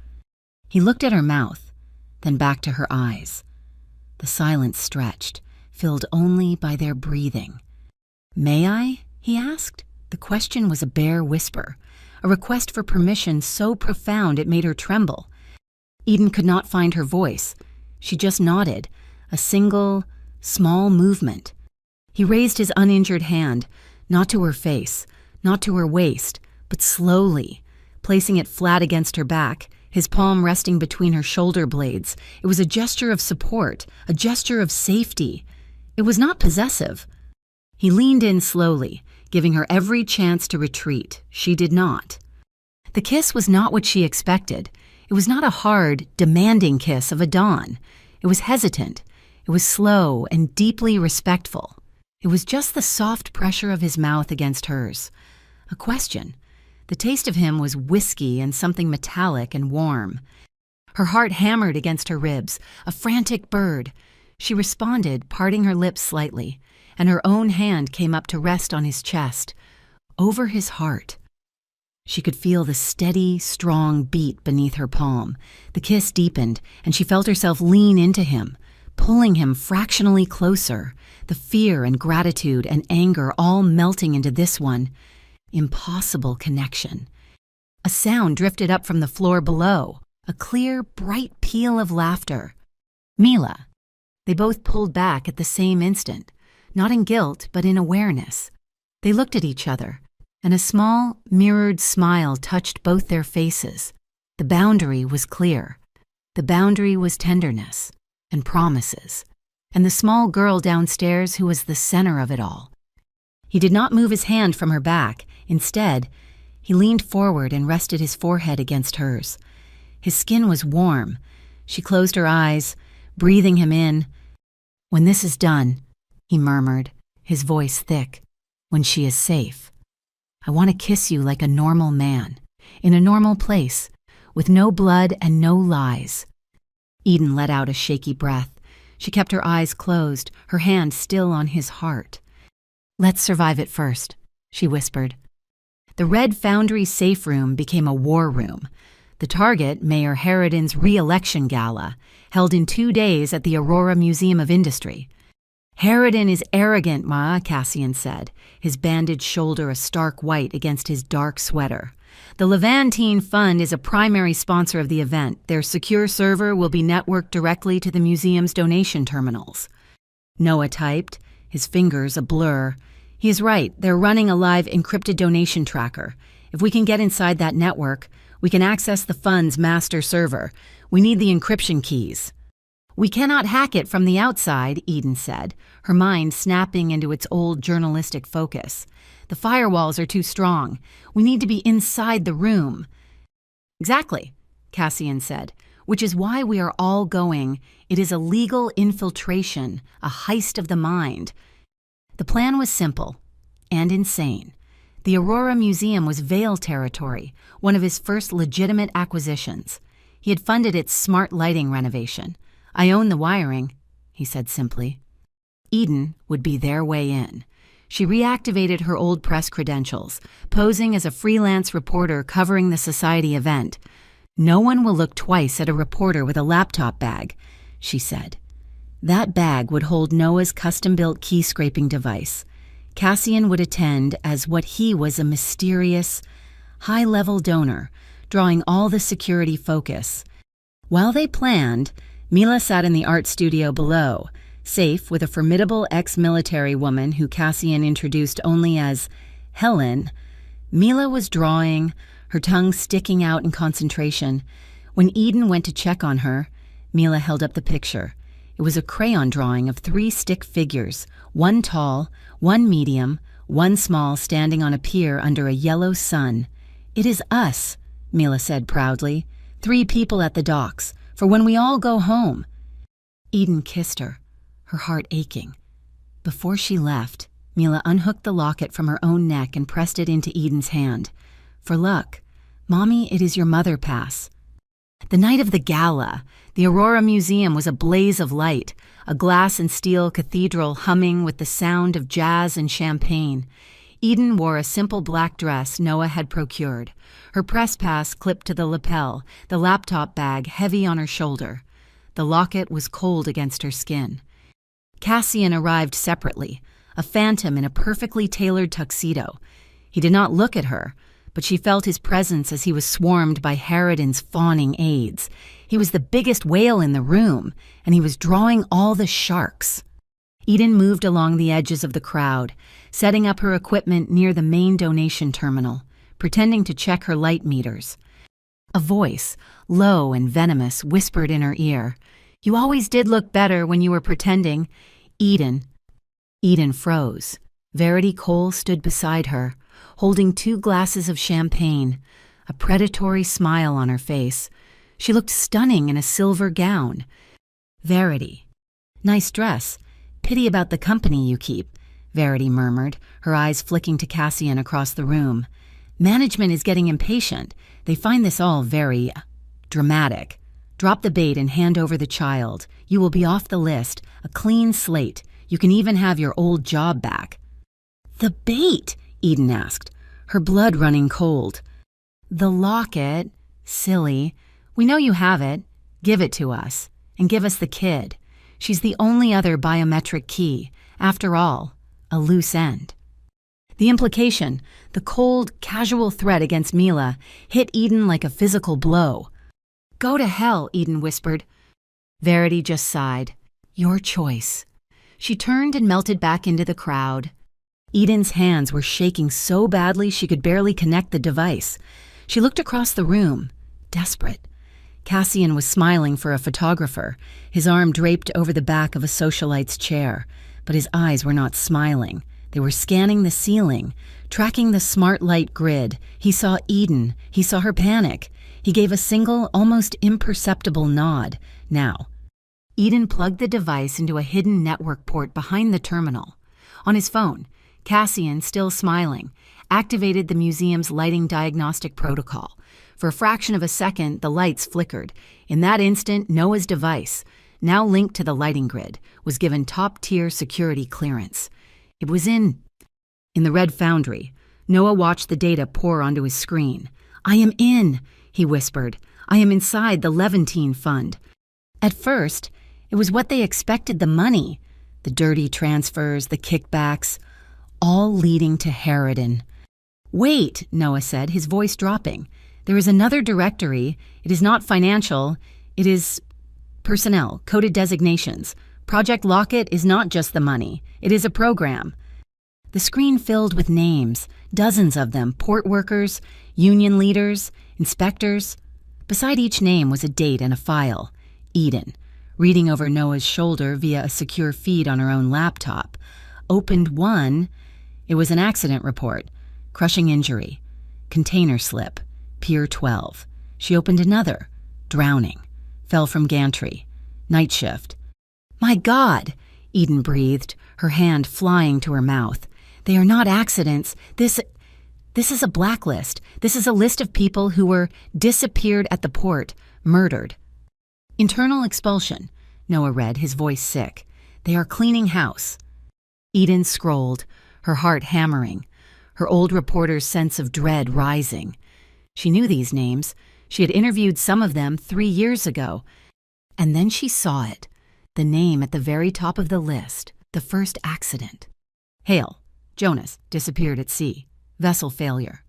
He looked at her mouth, then back to her eyes. The silence stretched, filled only by their breathing. "May I?" he asked. The question was a bare whisper, a request for permission so profound it made her tremble. Eden could not find her voice. She just nodded, a single, small movement. He raised his uninjured hand, not to her face, not to her waist, but slowly, placing it flat against her back, his palm resting between her shoulder blades. It was a gesture of support, a gesture of safety. It was not possessive. He leaned in slowly, giving her every chance to retreat. She did not. The kiss was not what she expected. It was not a hard, demanding kiss of a dawn. It was hesitant. It was slow and deeply respectful. It was just the soft pressure of his mouth against hers. A question. The taste of him was whiskey and something metallic and warm. Her heart hammered against her ribs, a frantic bird. She responded, parting her lips slightly, and her own hand came up to rest on his chest, over his heart. She could feel the steady, strong beat beneath her palm. The kiss deepened, and she felt herself lean into him, pulling him fractionally closer, the fear and gratitude and anger all melting into this one. Impossible connection. A sound drifted up from the floor below, a clear, bright peal of laughter. Mila. They both pulled back at the same instant, not in guilt, but in awareness. They looked at each other, and a small, mirrored smile touched both their faces. The boundary was clear. The boundary was tenderness and promises, and the small girl downstairs who was the center of it all. He did not move his hand from her back. Instead, he leaned forward and rested his forehead against hers. His skin was warm. She closed her eyes, breathing him in. "When this is done," he murmured, his voice thick, "when she is safe, I want to kiss you like a normal man, in a normal place, with no blood and no lies." Eden let out a shaky breath. She kept her eyes closed, her hand still on his heart. "Let's survive it first," she whispered. The Red Foundry safe room became a war room. The target, Mayor Harridan's re-election gala, held in 2 days at the Aurora Museum of Industry. "Harridan is arrogant, Ma," Cassian said, his bandaged shoulder a stark white against his dark sweater. "The Levantine Fund is a primary sponsor of the event. Their secure server will be networked directly to the museum's donation terminals." Noah typed, his fingers a blur. "He is right. They're running a live encrypted donation tracker. If we can get inside that network, we can access the fund's master server. We need the encryption keys." "We cannot hack it from the outside," Eden said, her mind snapping into its old journalistic focus. "The firewalls are too strong. We need to be inside the room." "Exactly," Cassian said, "which is why we are all going. It is a legal infiltration, a heist of the mind." The plan was simple and insane. The Aurora Museum was Vale territory, one of his first legitimate acquisitions. He had funded its smart lighting renovation. "I own the wiring," he said simply. Eden would be their way in. She reactivated her old press credentials, posing as a freelance reporter covering the society event. "No one will look twice at a reporter with a laptop bag," she said. That bag would hold Noah's custom-built key-scraping device. Cassian would attend as what he was, a mysterious, high-level donor, drawing all the security focus. While they planned, Mila sat in the art studio below, safe with a formidable ex-military woman who Cassian introduced only as Helen. Mila was drawing, her tongue sticking out in concentration. When Eden went to check on her, Mila held up the picture. It was a crayon drawing of 3 stick figures, one tall, one medium, one small, standing on a pier under a yellow sun. "It is us," Mila said proudly. 3 people at the docks, for when we all go home." Eden kissed her, her heart aching. Before she left, Mila unhooked the locket from her own neck and pressed it into Eden's hand. "For luck. Mommy, it is your mother pass." The night of the gala, the Aurora Museum was a blaze of light, a glass and steel cathedral humming with the sound of jazz and champagne. Eden wore a simple black dress Noah had procured, her press pass clipped to the lapel, the laptop bag heavy on her shoulder. The locket was cold against her skin. Cassian arrived separately, a phantom in a perfectly tailored tuxedo. He did not look at her, but she felt his presence as he was swarmed by Harridan's fawning aides. He was the biggest whale in the room, and he was drawing all the sharks. Eden moved along the edges of the crowd, setting up her equipment near the main donation terminal, pretending to check her light meters. A voice, low and venomous, whispered in her ear, "You always did look better when you were pretending." Eden froze. Verity Cole stood beside her, holding 2 glasses of champagne, a predatory smile on her face. She looked stunning in a silver gown. "Verity, nice dress. Pity about the company you keep," Verity murmured, her eyes flicking to Cassian across the room. "Management is getting impatient. They find this all very dramatic. Drop the bait and hand over the child. You will be off the list, a clean slate. You can even have your old job back." "The bait?" Eden asked, her blood running cold. "The locket. Silly. We know you have it. Give it to us. And give us the kid. She's the only other biometric key. After all, a loose end." The implication, the cold, casual threat against Mila, hit Eden like a physical blow. "Go to hell," Eden whispered. Verity just sighed. "Your choice." She turned and melted back into the crowd. Eden's hands were shaking so badly she could barely connect the device. She looked across the room, desperate. Cassian was smiling for a photographer, his arm draped over the back of a socialite's chair, but his eyes were not smiling. They were scanning the ceiling, tracking the smart light grid. He saw Eden. He saw her panic. He gave a single, almost imperceptible nod. Now, Eden plugged the device into a hidden network port behind the terminal. On his phone, Cassian, still smiling, activated the museum's lighting diagnostic protocol. For a fraction of a second, the lights flickered. In that instant, Noah's device, now linked to the lighting grid, was given top-tier security clearance. It was in the red foundry. Noah watched the data pour onto his screen. "I am in," he whispered. "I am inside the Levantine Fund." At first, it was what they expected, the money, the dirty transfers, the kickbacks, all leading to Harridan. "Wait," Noah said, his voice dropping. "There is another directory. It is not financial. It is personnel, coded designations. Project Locket is not just the money. It is a program." The screen filled with names, dozens of them, port workers, union leaders, inspectors. Beside each name was a date and a file. Eden, reading over Noah's shoulder via a secure feed on her own laptop, opened one. It was an accident report, crushing injury, container slip, Pier 12. She opened another, drowning, fell from gantry, night shift. "My God," Eden breathed, her hand flying to her mouth. "They are not accidents. This is a blacklist. This is a list of people who were disappeared at the port, murdered." "Internal expulsion," Noah read, his voice sick. "They are cleaning house." Eden scrolled, her heart hammering, her old reporter's sense of dread rising. She knew these names. She had interviewed some of them 3 years ago. And then she saw it, the name at the very top of the list, the first accident. Hale, Jonas, disappeared at sea. Vessel failure.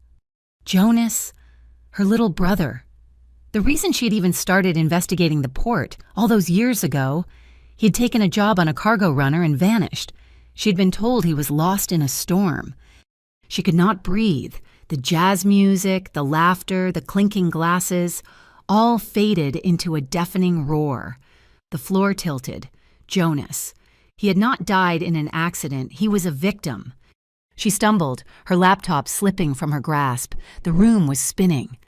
Jonas, her little brother. The reason she had even started investigating the port, all those years ago, he had taken a job on a cargo runner and vanished. She had been told he was lost in a storm. She could not breathe. The jazz music, the laughter, the clinking glasses, all faded into a deafening roar. The floor tilted. Jonas. He had not died in an accident. He was a victim. She stumbled, her laptop slipping from her grasp. The room was spinning.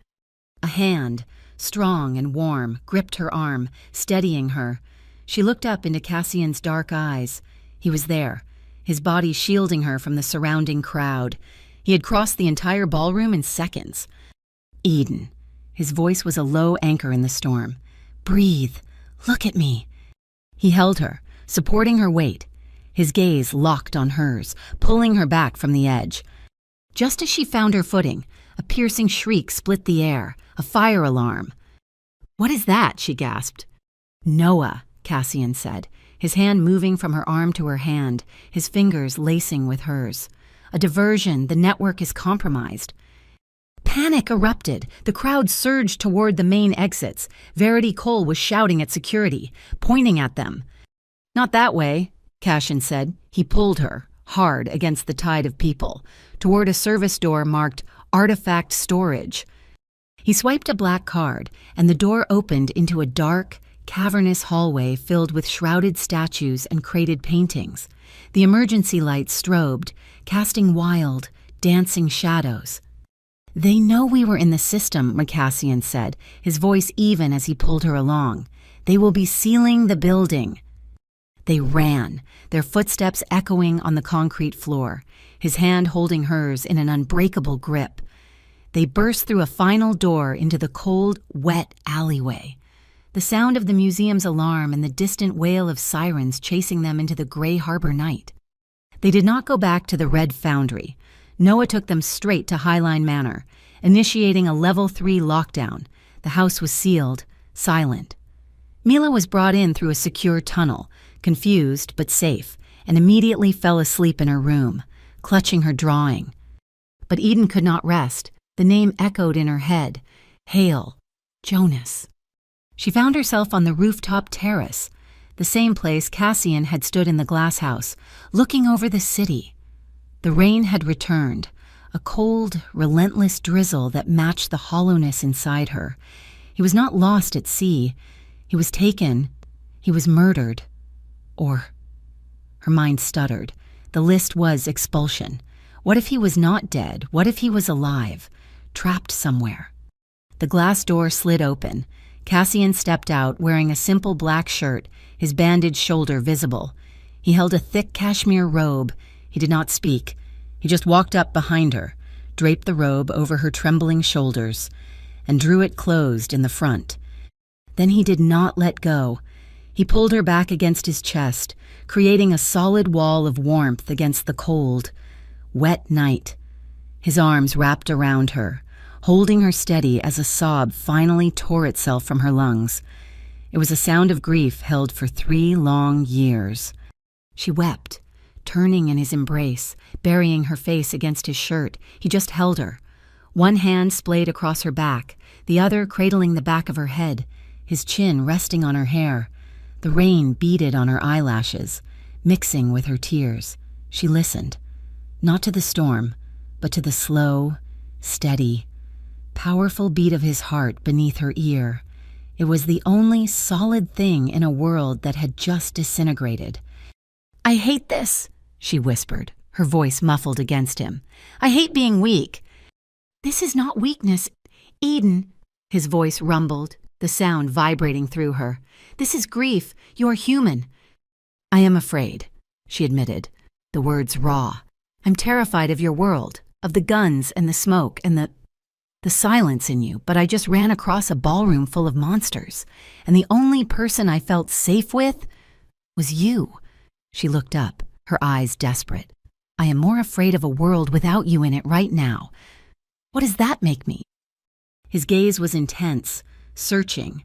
A hand, strong and warm, gripped her arm, steadying her. She looked up into Cassian's dark eyes. He was there, his body shielding her from the surrounding crowd. He had crossed the entire ballroom in seconds. "Eden." His voice was a low anchor in the storm. "Breathe. Look at me." He held her, supporting her weight, his gaze locked on hers, pulling her back from the edge. Just as she found her footing, a piercing shriek split the air, a fire alarm. "What is that?" she gasped. Noah, Cassian said, his hand moving from her arm to her hand, his fingers lacing with hers. A diversion, the network is compromised. Panic erupted. The crowd surged toward the main exits. Verity Cole was shouting at security, pointing at them. Not that way, Cassian said. He pulled her, hard against the tide of people, toward a service door marked Artifact Storage. He swiped a black card, and the door opened into a dark, cavernous hallway filled with shrouded statues and crated paintings. The emergency lights strobed, casting wild, dancing shadows. They know we were in the system, Cassian said, his voice even as he pulled her along. They will be sealing the building. They ran, their footsteps echoing on the concrete floor, his hand holding hers in an unbreakable grip. They burst through a final door into the cold, wet alleyway. The sound of the museum's alarm and the distant wail of sirens chasing them into the gray harbor night. They did not go back to the Red Foundry. Noah took them straight to Highline Manor, initiating a Level 3 lockdown. The house was sealed, silent. Mila was brought in through a secure tunnel, confused but safe, and immediately fell asleep in her room, clutching her drawing. But Eden could not rest. The name echoed in her head. Hale. Jonas. She found herself on the rooftop terrace, the same place Cassian had stood in the glass house, looking over the city. The rain had returned, a cold, relentless drizzle that matched the hollowness inside her. He was not lost at sea. He was taken. He was murdered. Or... Her mind stuttered. The list was expulsion. What if he was not dead? What if he was alive, trapped somewhere? The glass door slid open. Cassian stepped out wearing a simple black shirt, his bandaged shoulder visible. He held a thick cashmere robe. He did not speak. He just walked up behind her, draped the robe over her trembling shoulders, and drew it closed in the front. Then he did not let go. He pulled her back against his chest, creating a solid wall of warmth against the cold, wet night. His arms wrapped around her, holding her steady as a sob finally tore itself from her lungs. It was a sound of grief held for 3 long years. She wept, turning in his embrace, burying her face against his shirt. He just held her. One hand splayed across her back, the other cradling the back of her head, his chin resting on her hair. The rain beaded on her eyelashes, mixing with her tears. She listened, not to the storm, but to the slow, steady, powerful beat of his heart beneath her ear. It was the only solid thing in a world that had just disintegrated. "I hate this," she whispered, her voice muffled against him. "I hate being weak." "This is not weakness, Eden," his voice rumbled, the sound vibrating through her. "This is grief. You're human." "I am afraid," she admitted, the words raw. "I'm terrified of your world, of the guns and the smoke and the silence in you, but I just ran across a ballroom full of monsters, and the only person I felt safe with was you." She looked up, her eyes desperate. "I am more afraid of a world without you in it right now. What does that make me?" His gaze was intense, searching.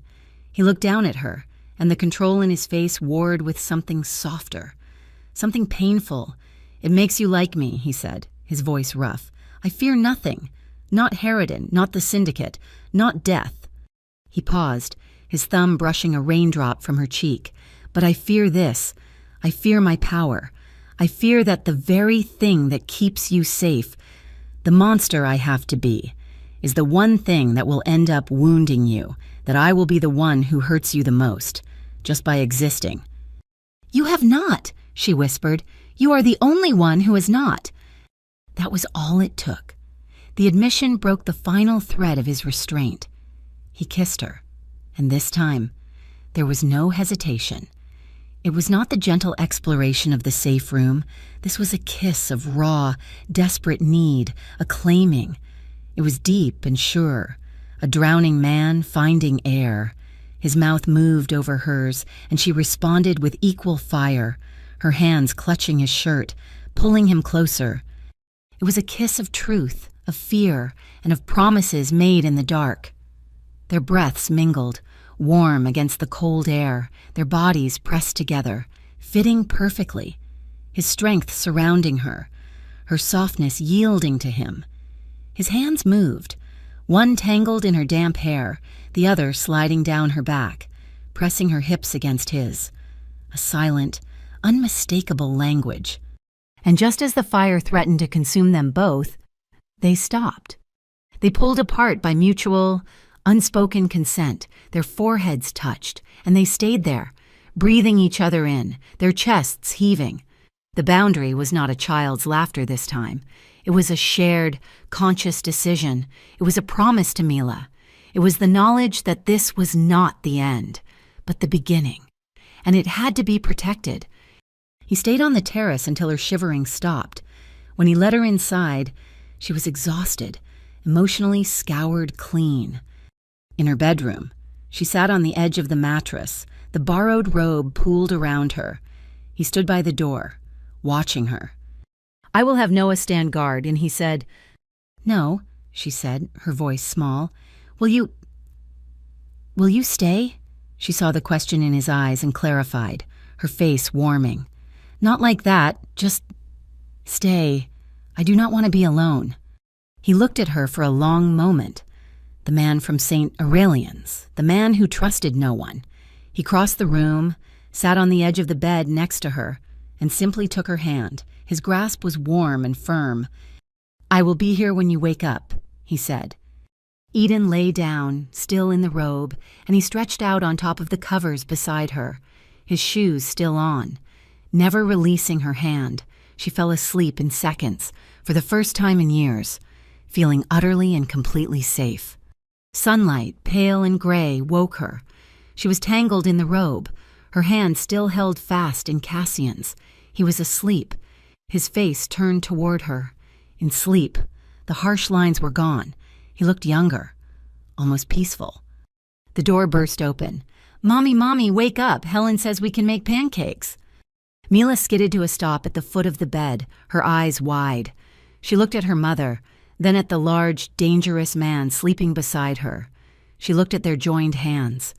He looked down at her, and the control in his face warred with something softer, something painful. "It makes you like me," he said, his voice rough. "I fear nothing. Not Harridan, not the Syndicate, not death." He paused, his thumb brushing a raindrop from her cheek. "But I fear this. I fear my power. I fear that the very thing that keeps you safe, the monster I have to be, is the one thing that will end up wounding you, that I will be the one who hurts you the most, just by existing." "You have not," she whispered. "You are the only one who has not." That was all it took. The admission broke the final thread of his restraint. He kissed her, and this time, there was no hesitation. It was not the gentle exploration of the safe room. This was a kiss of raw, desperate need, a claiming. It was deep and sure, a drowning man finding air. His mouth moved over hers, and she responded with equal fire, her hands clutching his shirt, pulling him closer. It was a kiss of truth, of fear, and of promises made in the dark. Their breaths mingled, warm against the cold air, their bodies pressed together, fitting perfectly, his strength surrounding her, her softness yielding to him. His hands moved, one tangled in her damp hair, the other sliding down her back, pressing her hips against his. A silent, unmistakable language. And just as the fire threatened to consume them both, they stopped. They pulled apart by mutual, unspoken consent. Their foreheads touched, and they stayed there, breathing each other in, their chests heaving. The boundary was not a child's laughter this time. It was a shared, conscious decision. It was a promise to Mila. It was the knowledge that this was not the end, but the beginning. And it had to be protected. He stayed on the terrace until her shivering stopped. When he led her inside, she was exhausted, emotionally scoured clean. In her bedroom, she sat on the edge of the mattress, the borrowed robe pooled around her. He stood by the door, watching her. "I will have Noah stand guard," and he said, "No," she said, her voice small. Will you stay?" She saw the question in his eyes and clarified, her face warming. "Not like that, just stay. I do not want to be alone." He looked at her for a long moment. The man from St. Aurelian's, the man who trusted no one. He crossed the room, sat on the edge of the bed next to her, and simply took her hand. His grasp was warm and firm. "I will be here when you wake up," he said. Eden lay down, still in the robe, and he stretched out on top of the covers beside her, his shoes still on. Never releasing her hand, she fell asleep in seconds, for the first time in years, feeling utterly and completely safe. Sunlight, pale and gray, woke her. She was tangled in the robe, her hand still held fast in Cassian's. He was asleep, his face turned toward her. In sleep, the harsh lines were gone. He looked younger, almost peaceful. The door burst open. Mommy, wake up. Helen says we can make pancakes." Mila skidded to a stop at the foot of the bed, her eyes wide. She looked at her mother, then at the large, dangerous man sleeping beside her. She looked at their joined hands.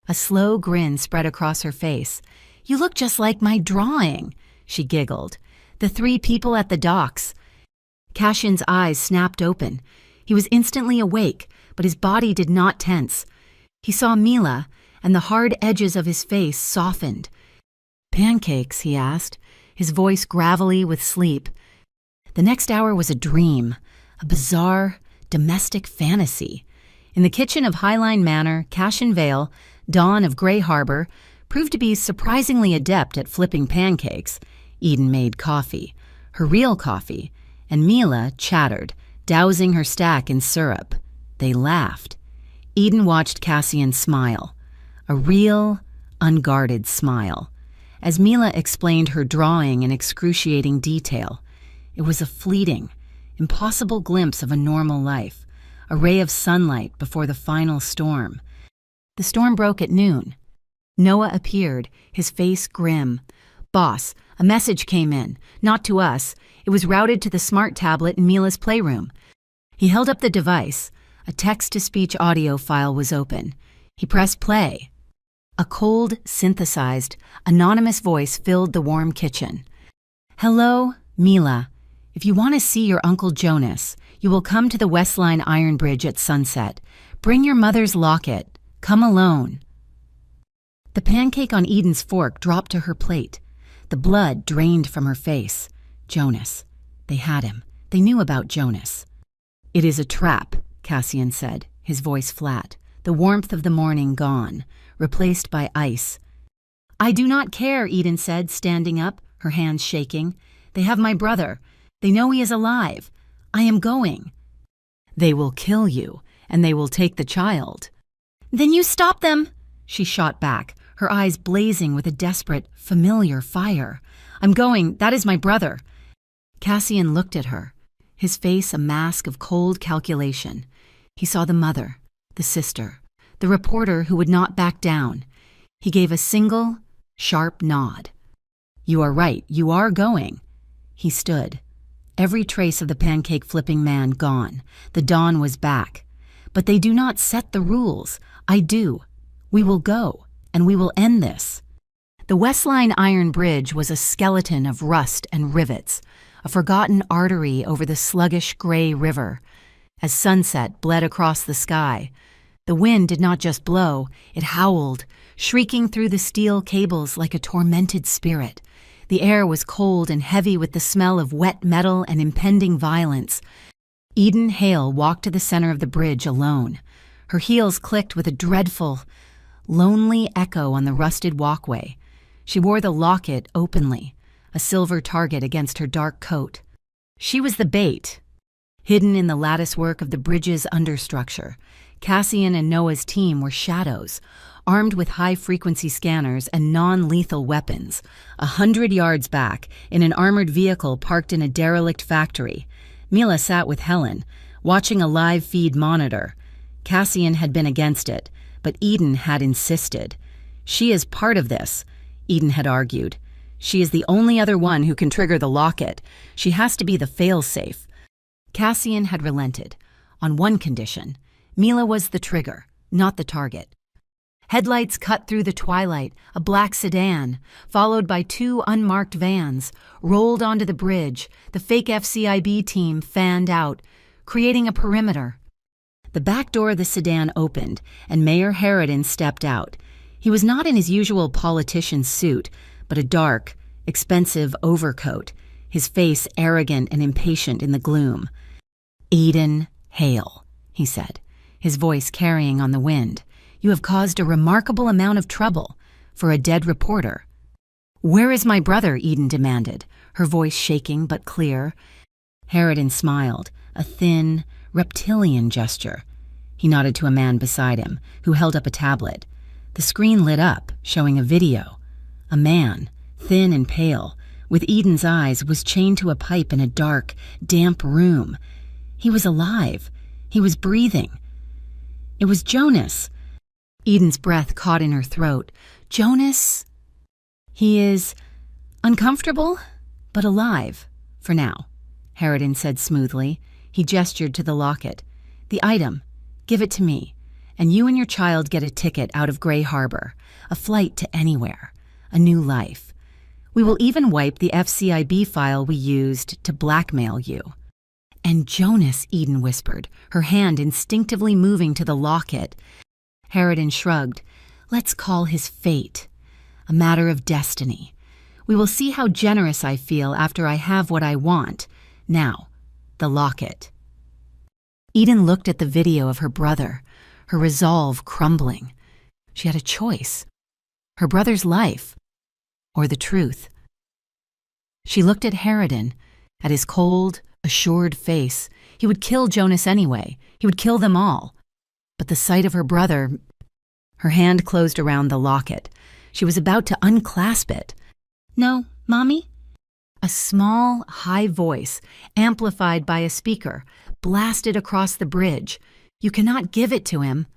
A slow grin spread across her face. "You look just like my drawing," she giggled. "The three people at the docks." Cassian's eyes snapped open. He was instantly awake, but his body did not tense. He saw Mila, and the hard edges of his face softened. "Pancakes?" he asked, his voice gravelly with sleep. The next hour was a dream, a bizarre, domestic fantasy. In the kitchen of Highline Manor, Cassian Vale, Dawn of Grey Harbor, proved to be surprisingly adept at flipping pancakes. Eden made coffee, her real coffee, and Mila chattered, dousing her stack in syrup. They laughed. Eden watched Cassian smile, a real, unguarded smile. As Mila explained her drawing in excruciating detail, it was a fleeting, impossible glimpse of a normal life, a ray of sunlight before the final storm. The storm broke at noon. Noah appeared, his face grim. "Boss, a message came in, not to us. It was routed to the smart tablet in Mila's playroom." He held up the device. A text-to-speech audio file was open. He pressed play. A cold, synthesized, anonymous voice filled the warm kitchen. "Hello, Mila. If you want to see your Uncle Jonas, you will come to the Westline Iron Bridge at sunset. Bring your mother's locket. Come alone." The pancake on Eden's fork dropped to her plate. The blood drained from her face. Jonas. They had him. They knew about Jonas. "It is a trap," Cassian said, his voice flat, the warmth of the morning gone, replaced by ice. "I do not care," Eden said, standing up, her hands shaking. "They have my brother. They know he is alive. I am going." "They will kill you, and they will take the child." "Then you stop them," she shot back, her eyes blazing with a desperate, familiar fire. "I'm going. That is my brother." Cassian looked at her, his face a mask of cold calculation. He saw the mother, the sister, the reporter who would not back down. He gave a single, sharp nod. "You are right. You are going." He stood. Every trace of the pancake-flipping man gone. The dawn was back. "But they do not set the rules. I do. We will go, and we will end this. The Westline Iron Bridge was a skeleton of rust and rivets, a forgotten artery over the sluggish gray river. As sunset bled across the sky, the wind did not just blow, it howled, shrieking through the steel cables like a tormented spirit. The air was cold and heavy with the smell of wet metal and impending violence. Eden Hale walked to the center of the bridge alone. Her heels clicked with a dreadful, lonely echo on the rusted walkway. She wore the locket openly, a silver target against her dark coat. She was the bait. Hidden in the latticework of the bridge's understructure, Cassian and Noah's team were shadows, armed with high-frequency scanners and non-lethal weapons. 100 yards back, in an armored vehicle parked in a derelict factory, Mila sat with Helen, watching a live feed monitor. Cassian had been against it, but Eden had insisted. She is part of this, Eden had argued. She is the only other one who can trigger the locket. She has to be the fail-safe. Cassian had relented. On one condition, Mila was the trigger, not the target. Headlights cut through the twilight, a black sedan, followed by 2 unmarked vans, rolled onto the bridge. The fake FCIB team fanned out, creating a perimeter. The back door of the sedan opened, and Mayor Harridan stepped out. He was not in his usual politician suit, but a dark, expensive overcoat, his face arrogant and impatient in the gloom. "Eden Hale," he said, his voice carrying on the wind. "You have caused a remarkable amount of trouble for a dead reporter." "Where is my brother?" Eden demanded, her voice shaking but clear. Harridan smiled, a thin, reptilian gesture. He nodded to a man beside him, who held up a tablet. The screen lit up, showing a video. A man, thin and pale, with Eden's eyes, was chained to a pipe in a dark, damp room. He was alive. He was breathing. It was Jonas. Eden's breath caught in her throat. Jonas? He is uncomfortable, but alive, for now, Harridan said smoothly. He gestured to the locket. "The item. Give it to me, and you and your child get a ticket out of Gray Harbor, a flight to anywhere, a new life. We will even wipe the FCIB file we used to blackmail you." "And Jonas," Eden whispered, her hand instinctively moving to the locket. Harridan shrugged. "Let's call his fate. A matter of destiny. We will see how generous I feel after I have what I want. Now, the locket." Eden looked at the video of her brother, her resolve crumbling. She had a choice. Her brother's life, or the truth. She looked at Harridan, at his cold, assured face. He would kill Jonas anyway. He would kill them all. But the sight of her brother... Her hand closed around the locket. She was about to unclasp it. "No, Mommy?" A small, high voice, amplified by a speaker, blasted across the bridge. "You cannot give it to him."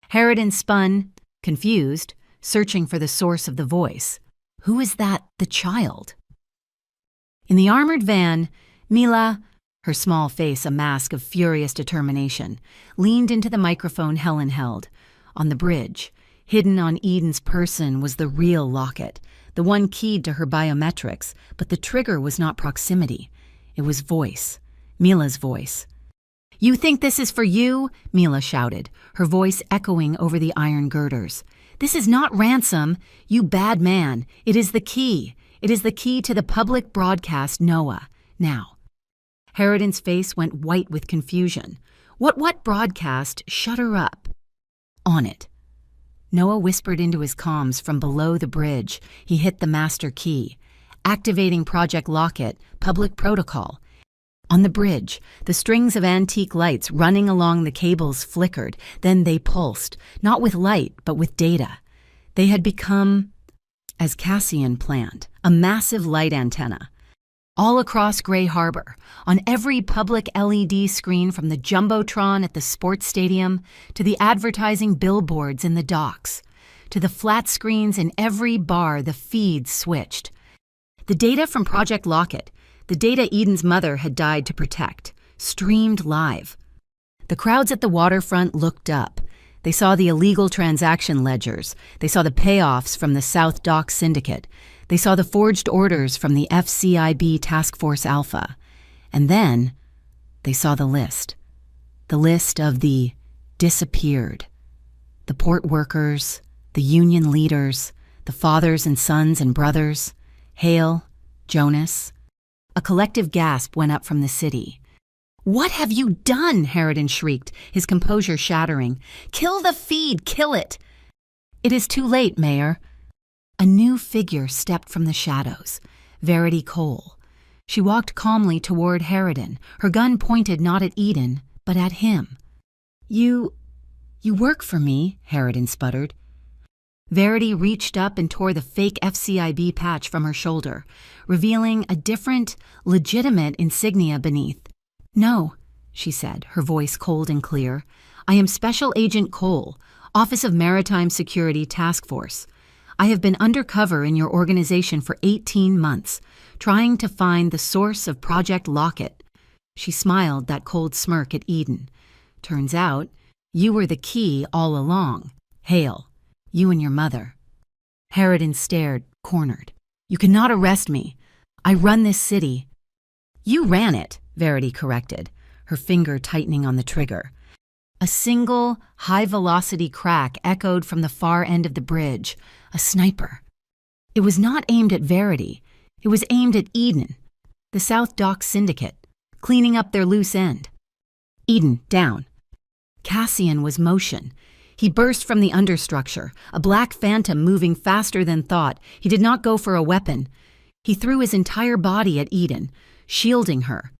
Harridan spun, confused, searching for the source of the voice. Who is that, the child? In the armored van, Mila, her small face a mask of furious determination, leaned into the microphone Helen held. On the bridge, hidden on Eden's person, was the real locket, the one keyed to her biometrics, but the trigger was not proximity. It was voice, Mila's voice. "You think this is for you?" Mila shouted, her voice echoing over the iron girders. "This is not ransom, you bad man. It is the key. It is the key to the public broadcast, Noah. Now." Harridan's face went white with confusion. What broadcast? Shut her up." "On it." Noah whispered into his comms from below the bridge. He hit the master key. "Activating Project Locket, public protocol." On the bridge, the strings of antique lights running along the cables flickered. Then they pulsed, not with light, but with data. They had become, as Cassian planned, a massive light antenna. All across Gray Harbor, on every public LED screen from the Jumbotron at the sports stadium to the advertising billboards in the docks, to the flat screens in every bar, the feeds switched. The data from Project Locket, the data Eden's mother had died to protect, streamed live. The crowds at the waterfront looked up. They saw the illegal transaction ledgers. They saw the payoffs from the South Dock Syndicate. They saw the forged orders from the FCIB Task Force Alpha. And then they saw the list. The list of the disappeared. The port workers, the union leaders, the fathers and sons and brothers, Hale, Jonas. A collective gasp went up from the city. "What have you done?" Harridan shrieked, his composure shattering. "Kill the feed! Kill it!" "It is too late, Mayor." A new figure stepped from the shadows, Verity Cole. She walked calmly toward Harridan, her gun pointed not at Eden, but at him. You work for me," Harridan sputtered. Verity reached up and tore the fake FCIB patch from her shoulder, revealing a different, legitimate insignia beneath. "No," she said, her voice cold and clear. "I am Special Agent Cole, Office of Maritime Security Task Force. I have been undercover in your organization for 18 months, trying to find the source of Project Locket." She smiled that cold smirk at Eden. "Turns out, you were the key all along. Hale, you and your mother." Harridan stared, cornered. "You cannot arrest me. I run this city." "You ran it," Verity corrected, her finger tightening on the trigger. A single, high-velocity crack echoed from the far end of the bridge. A sniper. It was not aimed at Verity. It was aimed at Eden, the South Dock Syndicate, cleaning up their loose end. "Eden, down." Cassian was motion. He burst from the understructure, a black phantom moving faster than thought. He did not go for a weapon. He threw his entire body at Eden, shielding her.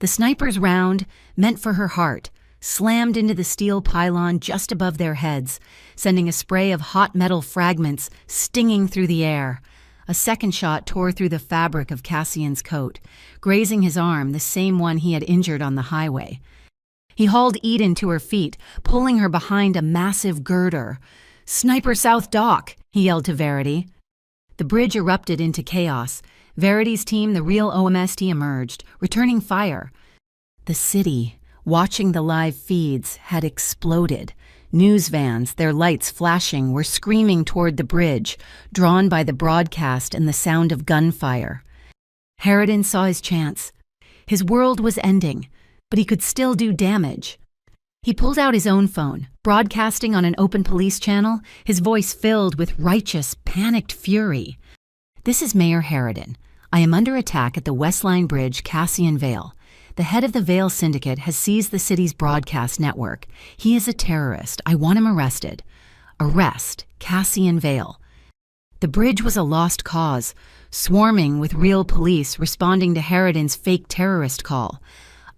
The sniper's round, meant for her heart, slammed into the steel pylon just above their heads, sending a spray of hot metal fragments stinging through the air. A second shot tore through the fabric of Cassian's coat, grazing his arm, the same one he had injured on the highway. He hauled Eden to her feet, pulling her behind a massive girder. "Sniper South Dock!" he yelled to Verity. The bridge erupted into chaos. Verity's team, the real OMST, emerged, returning fire. The city, watching the live feeds, had exploded. News vans, their lights flashing, were screaming toward the bridge, drawn by the broadcast and the sound of gunfire. Harridan saw his chance. His world was ending, but he could still do damage. He pulled out his own phone, broadcasting on an open police channel, his voice filled with righteous, panicked fury. "This is Mayor Harridan. I am under attack at the West Line Bridge, Cassian Vale. The head of the Vale Syndicate has seized the city's broadcast network. He is a terrorist. I want him arrested." Arrest Cassian Vale. The bridge was a lost cause, swarming with real police responding to Harridan's fake terrorist call.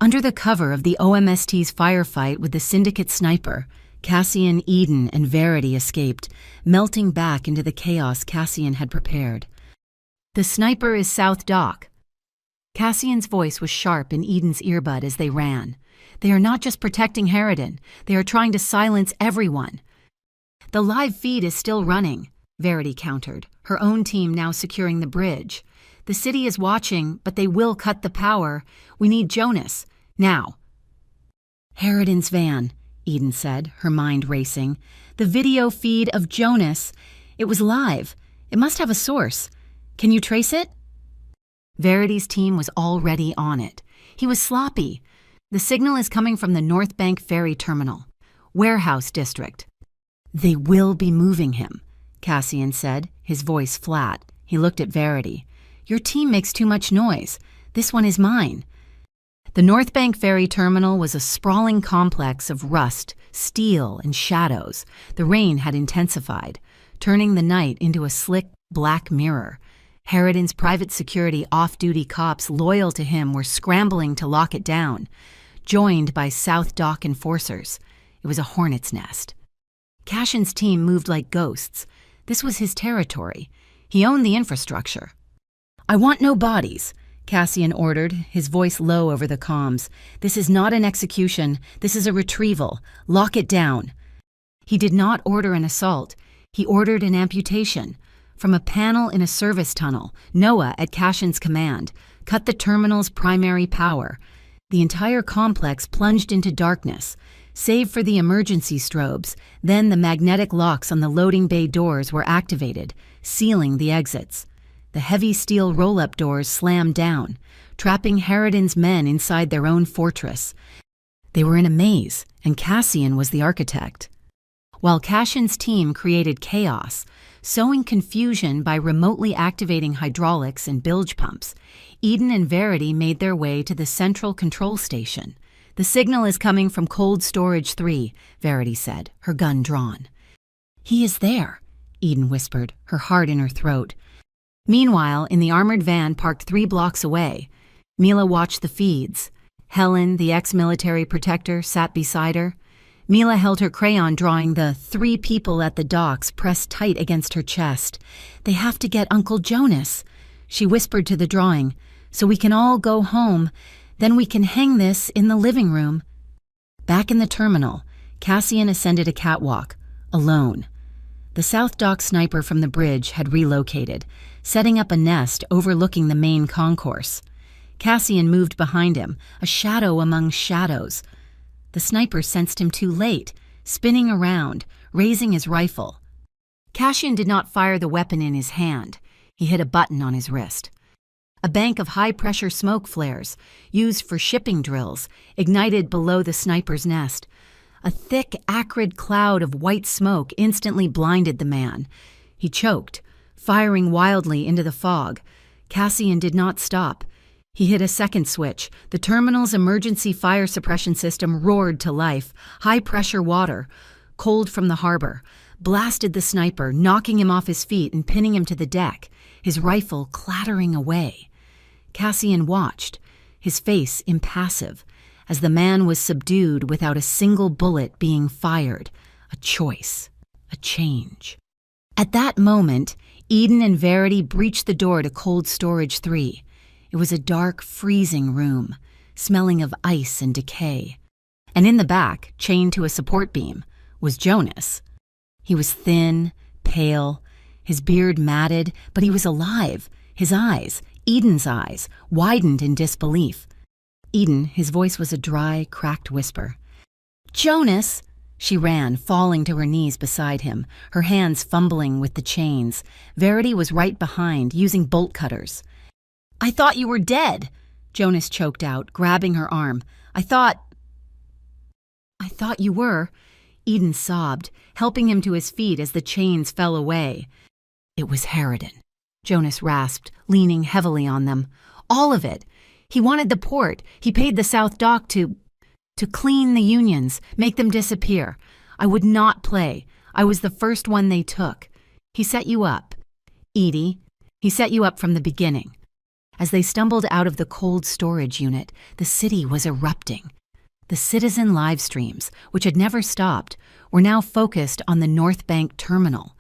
Under the cover of the OMST's firefight with the Syndicate sniper, Cassian, Eden, and Verity escaped, melting back into the chaos Cassian had prepared. "The sniper is South Dock." Cassian's voice was sharp in Eden's earbud as they ran. "They are not just protecting Harridan. They are trying to silence everyone." "The live feed is still running," Verity countered, her own team now securing the bridge. "The city is watching, but they will cut the power. We need Jonas. Now." "Harridan's van," Eden said, her mind racing. "The video feed of Jonas. It was live. It must have a source. Can you trace it?" Verity's team was already on it. He was sloppy. "The signal is coming from the North Bank Ferry Terminal. Warehouse District." "They will be moving him," Cassian said, his voice flat. He looked at Verity. "Your team makes too much noise. This one is mine." The North Bank Ferry Terminal was a sprawling complex of rust, steel, and shadows. The rain had intensified, turning the night into a slick, black mirror. Harridan's private security off-duty cops loyal to him were scrambling to lock it down, joined by South Dock enforcers. It was a hornet's nest. Cashin's team moved like ghosts. This was his territory. He owned the infrastructure. "I want no bodies," Cassian ordered, his voice low over the comms. "This is not an execution. This is a retrieval. Lock it down." He did not order an assault. He ordered an amputation. From a panel in a service tunnel, Noah, at Cashin's command, cut the terminal's primary power. The entire complex plunged into darkness. Save for the emergency strobes, then the magnetic locks on the loading bay doors were activated, sealing the exits. The heavy steel roll-up doors slammed down, trapping Harridan's men inside their own fortress. They were in a maze, and Cassian was the architect. While Cassian's team created chaos, sowing confusion by remotely activating hydraulics and bilge pumps, Eden and Verity made their way to the central control station. "The signal is coming from Cold Storage 3, Verity said, her gun drawn. "He is there," Eden whispered, her heart in her throat. Meanwhile, in the armored van parked 3 blocks away, Mila watched the feeds. Helen, the ex-military protector, sat beside her. Mila held her crayon drawing the 3 people at the docks pressed tight against her chest. "They have to get Uncle Jonas," she whispered to the drawing, "so we can all go home. Then we can hang this in the living room." Back in the terminal, Cassian ascended a catwalk, alone. The South Dock sniper from the bridge had relocated, setting up a nest overlooking the main concourse. Cassian moved behind him, a shadow among shadows. The sniper sensed him too late, spinning around, raising his rifle. Cassian did not fire the weapon in his hand. He hit a button on his wrist. A bank of high-pressure smoke flares, used for shipping drills, ignited below the sniper's nest. A thick, acrid cloud of white smoke instantly blinded the man. He choked, firing wildly into the fog. Cassian did not stop. He hit a second switch. The terminal's emergency fire suppression system roared to life. High-pressure water, cold from the harbor, blasted the sniper, knocking him off his feet and pinning him to the deck, his rifle clattering away. Cassian watched, his face impassive, as the man was subdued without a single bullet being fired. A choice, a change. At that moment, Eden and Verity breached the door to Cold Storage 3. It was a dark, freezing room, smelling of ice and decay. And in the back, chained to a support beam, was Jonas. He was thin, pale, his beard matted, but he was alive. His eyes, Eden's eyes, widened in disbelief. Eden, his voice was a dry, cracked whisper. "Jonas!" She ran, falling to her knees beside him, her hands fumbling with the chains. Verity was right behind, using bolt cutters. "I thought you were dead," Jonas choked out, grabbing her arm. I thought you were," Eden sobbed, helping him to his feet as the chains fell away. "It was Harridan," Jonas rasped, leaning heavily on them. "All of it. He wanted the port. He paid the South Dock to clean the unions, make them disappear. I would not play. I was the first one they took. He set you up. Edie, he set you up from the beginning." As they stumbled out of the cold storage unit, the city was erupting. The citizen live streams, which had never stopped, were now focused on the North Bank terminal.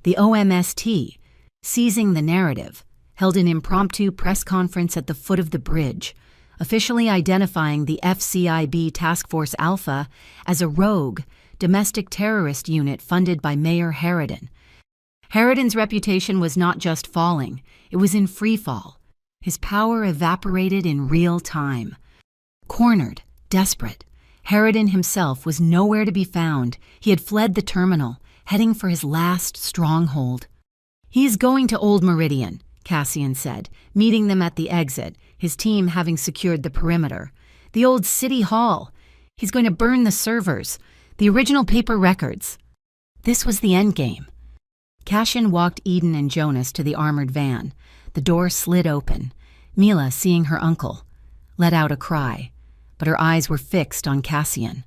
The OMST, seizing the narrative, held an impromptu press conference at the foot of the bridge, officially identifying the FCIB Task Force Alpha as a rogue, domestic terrorist unit funded by Mayor Harridan. Harridan's reputation was not just falling, it was in free fall. His power evaporated in real time. Cornered, desperate, Harridan himself was nowhere to be found. He had fled the terminal, heading for his last stronghold. "He is going to Old Meridian," Cassian said, meeting them at the exit, his team having secured the perimeter. "The old city hall. He's going to burn the servers, the original paper records." This was the endgame. Cassian walked Eden and Jonas to the armored van. The door slid open. Mila, seeing her uncle, let out a cry, but her eyes were fixed on Cassian.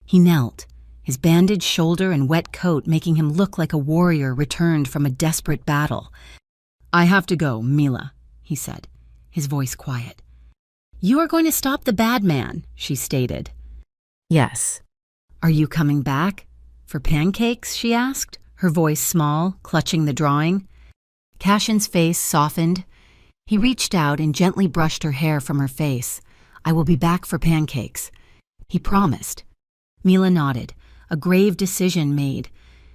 He knelt, his bandaged shoulder and wet coat making him look like a warrior returned from a desperate battle. "I have to go, Mila," he said, his voice quiet. "You are going to stop the bad man," she stated. "Yes." "Are you coming back? For pancakes?" she asked, her voice small, clutching the drawing. Cassian's face softened. He reached out and gently brushed her hair from her face. "I will be back for pancakes," he promised. Mila nodded, a grave decision made.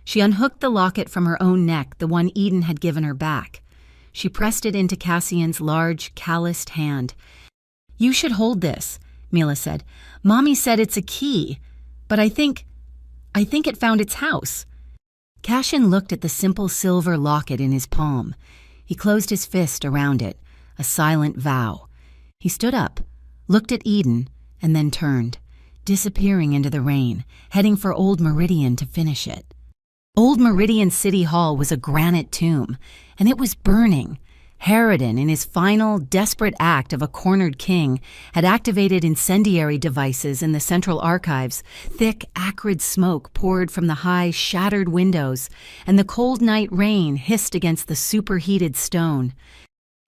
She unhooked the locket from her own neck, the one Eden had given her back. She pressed it into Cassian's large, calloused hand. "You should hold this," Mila said. "Mommy said it's a key." But I think it found its house. Cassian looked at the simple silver locket in his palm. He closed his fist around it, a silent vow. He stood up, looked at Eden, and then turned, disappearing into the rain, heading for Old Meridian to finish it. Old Meridian City Hall was a granite tomb, and it was burning. Harridan, in his final, desperate act of a cornered king, had activated incendiary devices in the central archives. Thick, acrid smoke poured from the high, shattered windows, and the cold night rain hissed against the superheated stone.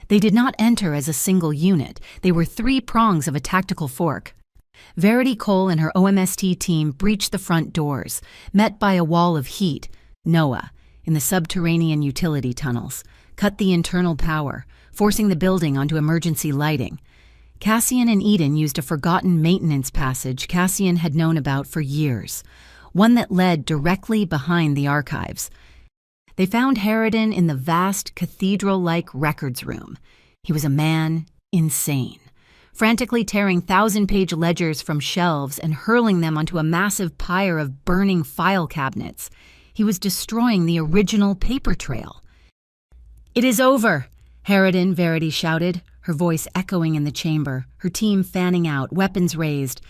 They did not enter as a single unit. They were 3 prongs of a tactical fork. Verity Cole and her OMST team breached the front doors, met by a wall of heat. Noah, in the subterranean utility tunnels, cut the internal power, forcing the building onto emergency lighting. Cassian and Eden used a forgotten maintenance passage Cassian had known about for years, one that led directly behind the archives. They found Harridan in the vast, cathedral-like records room. He was a man insane, frantically tearing 1,000-page ledgers from shelves and hurling them onto a massive pyre of burning file cabinets. He was destroying the original paper trail. "It is over," Harridan, Verity shouted, her voice echoing in the chamber, her team fanning out, weapons raised.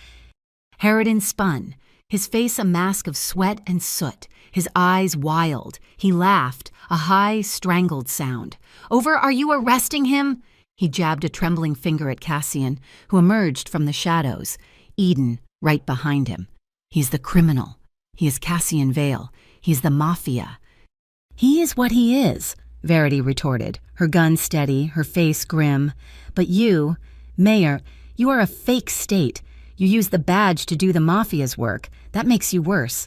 Harridan spun, his face a mask of sweat and soot, his eyes wild. He laughed, a high, strangled sound. "Over, are you arresting him?" He jabbed a trembling finger at Cassian, who emerged from the shadows. Eden, right behind him. "He's the criminal. He is Cassian Vale. He's the Mafia." "He is what he is," Verity retorted, her gun steady, her face grim. "But you, Mayor, you are a fake state. You use the badge to do the Mafia's work. That makes you worse."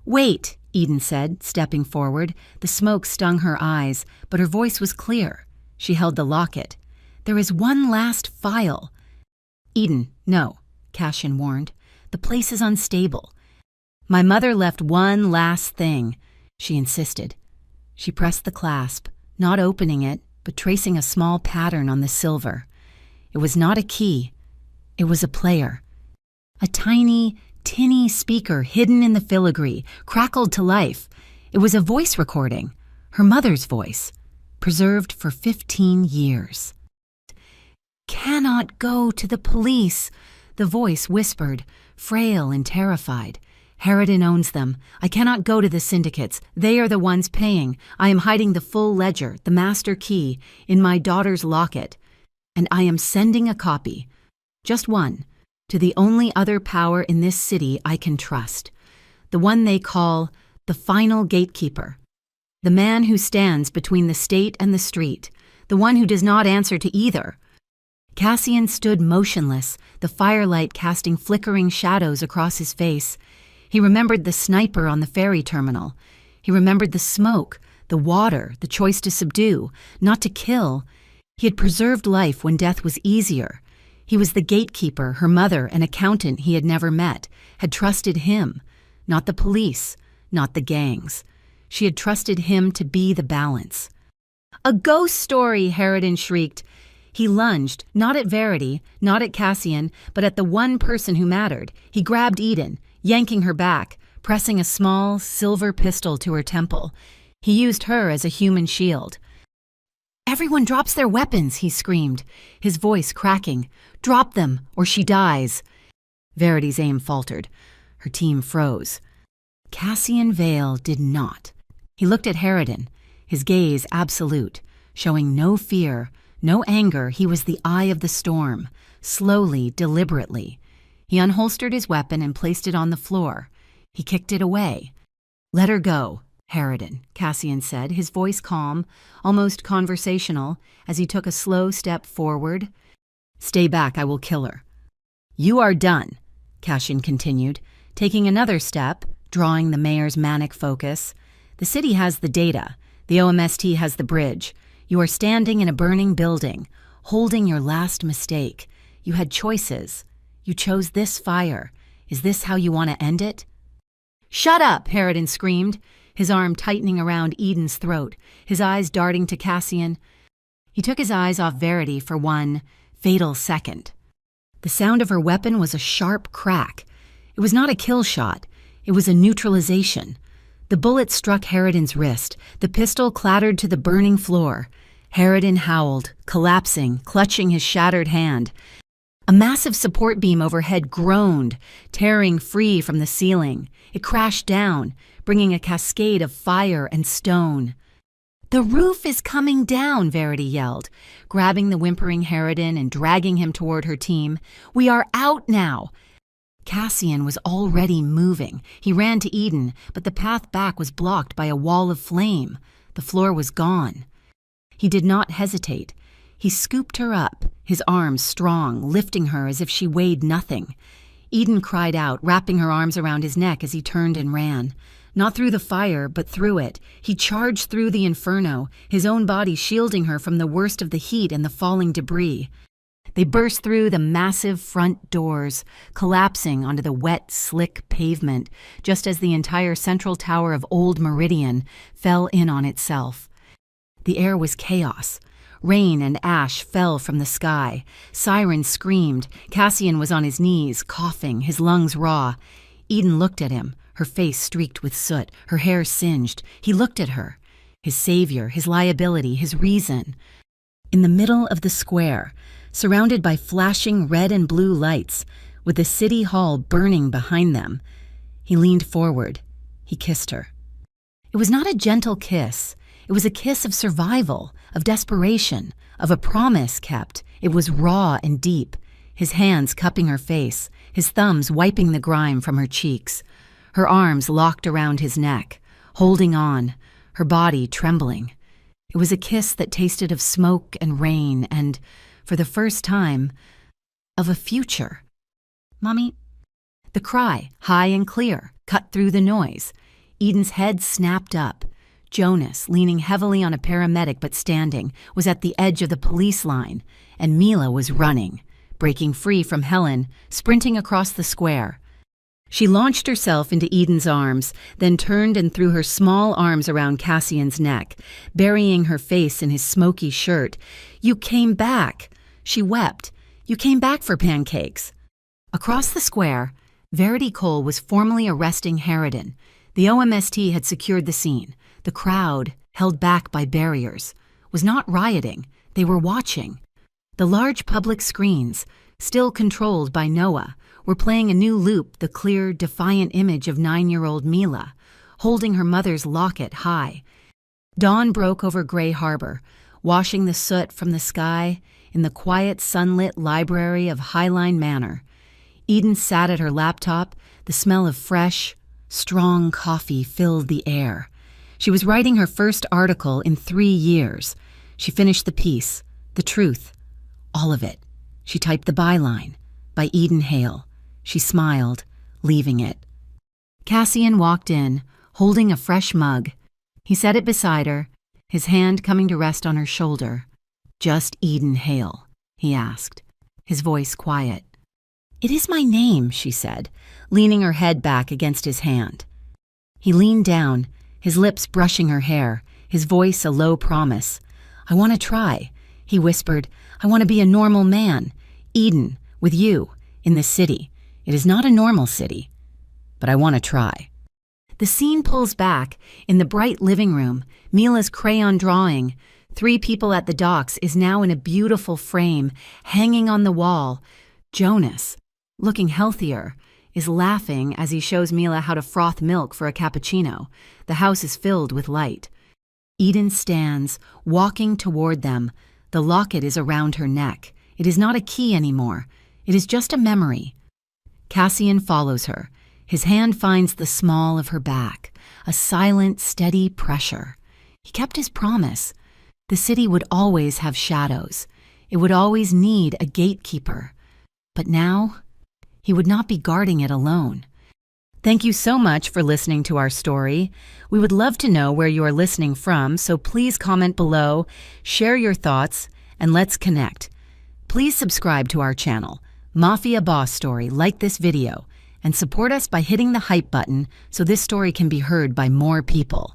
"Wait," Eden said, stepping forward. The smoke stung her eyes, but her voice was clear. She held the locket. "There is one last file." "Eden, no," Cassian warned. "The place is unstable. My mother left one last thing," she insisted. She pressed the clasp, not opening it, but tracing a small pattern on the silver. It was not a key. It was a player. A tiny, tinny speaker hidden in the filigree, crackled to life. It was a voice recording, her mother's voice, preserved for 15 years. "Cannot go to the police," the voice whispered, frail and terrified. "Harridan owns them. I cannot go to the syndicates. They are the ones paying. I am hiding the full ledger, the master key, in my daughter's locket. And I am sending a copy, just one, to the only other power in this city I can trust. The one they call the final gatekeeper. The man who stands between the state and the street. The one who does not answer to either." Cassian stood motionless, the firelight casting flickering shadows across his face. He remembered the sniper on the ferry terminal. He remembered the smoke, the water, the choice to subdue, not to kill. He had preserved life when death was easier. He was the gatekeeper her mother, an accountant he had never met, had trusted him, not the police, not the gangs. She had trusted him to be the balance. "A ghost story!" Harridan shrieked. He lunged, not at Verity, not at Cassian, but at the one person who mattered. He grabbed Eden, yanking her back, pressing a small, silver pistol to her temple. He used her as a human shield. "Everyone drops their weapons," he screamed, his voice cracking. "Drop them, or she dies." Verity's aim faltered. Her team froze. Cassian Vale did not. He looked at Harridan, his gaze absolute, showing no fear, no anger. He was the eye of the storm, slowly, deliberately. He unholstered his weapon and placed it on the floor. He kicked it away. "Let her go, Harridan," Cassian said, his voice calm, almost conversational, as he took a slow step forward. "Stay back, I will kill her." "You are done," Cassian continued, taking another step, drawing the mayor's manic focus. "The city has the data. The OMST has the bridge. You are standing in a burning building, holding your last mistake. You had choices. You chose this fire. Is this how you want to end it?" "Shut up!" Harridan screamed, his arm tightening around Eden's throat, his eyes darting to Cassian. He took his eyes off Verity for one fatal second. The sound of her weapon was a sharp crack. It was not a kill shot. It was a neutralization. The bullet struck Harridan's wrist. The pistol clattered to the burning floor. Harridan howled, collapsing, clutching his shattered hand. A massive support beam overhead groaned, tearing free from the ceiling. It crashed down, bringing a cascade of fire and stone. "The roof is coming down," Verity yelled, grabbing the whimpering Harridan and dragging him toward her team. "We are out now." Cassian was already moving. He ran to Eden, but the path back was blocked by a wall of flame. The floor was gone. He did not hesitate. He scooped her up, his arms strong, lifting her as if she weighed nothing. Eden cried out, wrapping her arms around his neck as he turned and ran. Not through the fire, but through it. He charged through the inferno, his own body shielding her from the worst of the heat and the falling debris. They burst through the massive front doors, collapsing onto the wet, slick pavement, just as the entire central tower of Old Meridian fell in on itself. The air was chaos. Rain and ash fell from the sky. Sirens screamed. Cassian was on his knees, coughing, his lungs raw. Eden looked at him, her face streaked with soot, her hair singed. He looked at her, his savior, his liability, his reason. In the middle of the square, surrounded by flashing red and blue lights, with the city hall burning behind them, he leaned forward. He kissed her. It was not a gentle kiss. It was a kiss of survival, of desperation, of a promise kept. It was raw and deep, his hands cupping her face, his thumbs wiping the grime from her cheeks, her arms locked around his neck, holding on, her body trembling. It was a kiss that tasted of smoke and rain and, for the first time, of a future. "Mommy?" The cry, high and clear, cut through the noise. Eden's head snapped up. Jonas, leaning heavily on a paramedic but standing, was at the edge of the police line, and Mila was running, breaking free from Helen, sprinting across the square. She launched herself into Eden's arms, then turned and threw her small arms around Cassian's neck, burying her face in his smoky shirt. "You came back!" She wept. "You came back for pancakes." Across the square, Verity Cole was formally arresting Harridan. The OMST had secured the scene. The crowd, held back by barriers, was not rioting. They were watching. The large public screens, still controlled by Noah, were playing a new loop, the clear, defiant image of 9-year-old Mila, holding her mother's locket high. Dawn broke over Gray Harbor, washing the soot from the sky in the quiet, sunlit library of Highline Manor. Eden sat at her laptop. The smell of fresh, strong coffee filled the air. She was writing her first article in 3 years. She finished the piece, the truth, all of it. She typed the byline, by Eden Hale. She smiled, leaving it. Cassian walked in, holding a fresh mug. He set it beside her, his hand coming to rest on her shoulder. "Just Eden Hale?" he asked, his voice quiet. "It is my name," she said, leaning her head back against his hand. He leaned down, his lips brushing her hair, his voice a low promise. "I want to try," he whispered. "I want to be a normal man. Eden, with you, in this city. It is not a normal city, but I want to try." The scene pulls back. In the bright living room, Mila's crayon drawing, 3 people at the docks, is now in a beautiful frame, hanging on the wall. Jonas, looking healthier, is laughing as he shows Mila how to froth milk for a cappuccino. The house is filled with light. Eden stands, walking toward them. The locket is around her neck. It is not a key anymore. It is just a memory. Cassian follows her. His hand finds the small of her back, a silent, steady pressure. He kept his promise. The city would always have shadows. It would always need a gatekeeper. But now, he would not be guarding it alone. Thank you so much for listening to our story. We would love to know where you are listening from, so please comment below, share your thoughts, and let's connect. Please subscribe to our channel, Mafia Boss Story, like this video, and support us by hitting the hype button so this story can be heard by more people.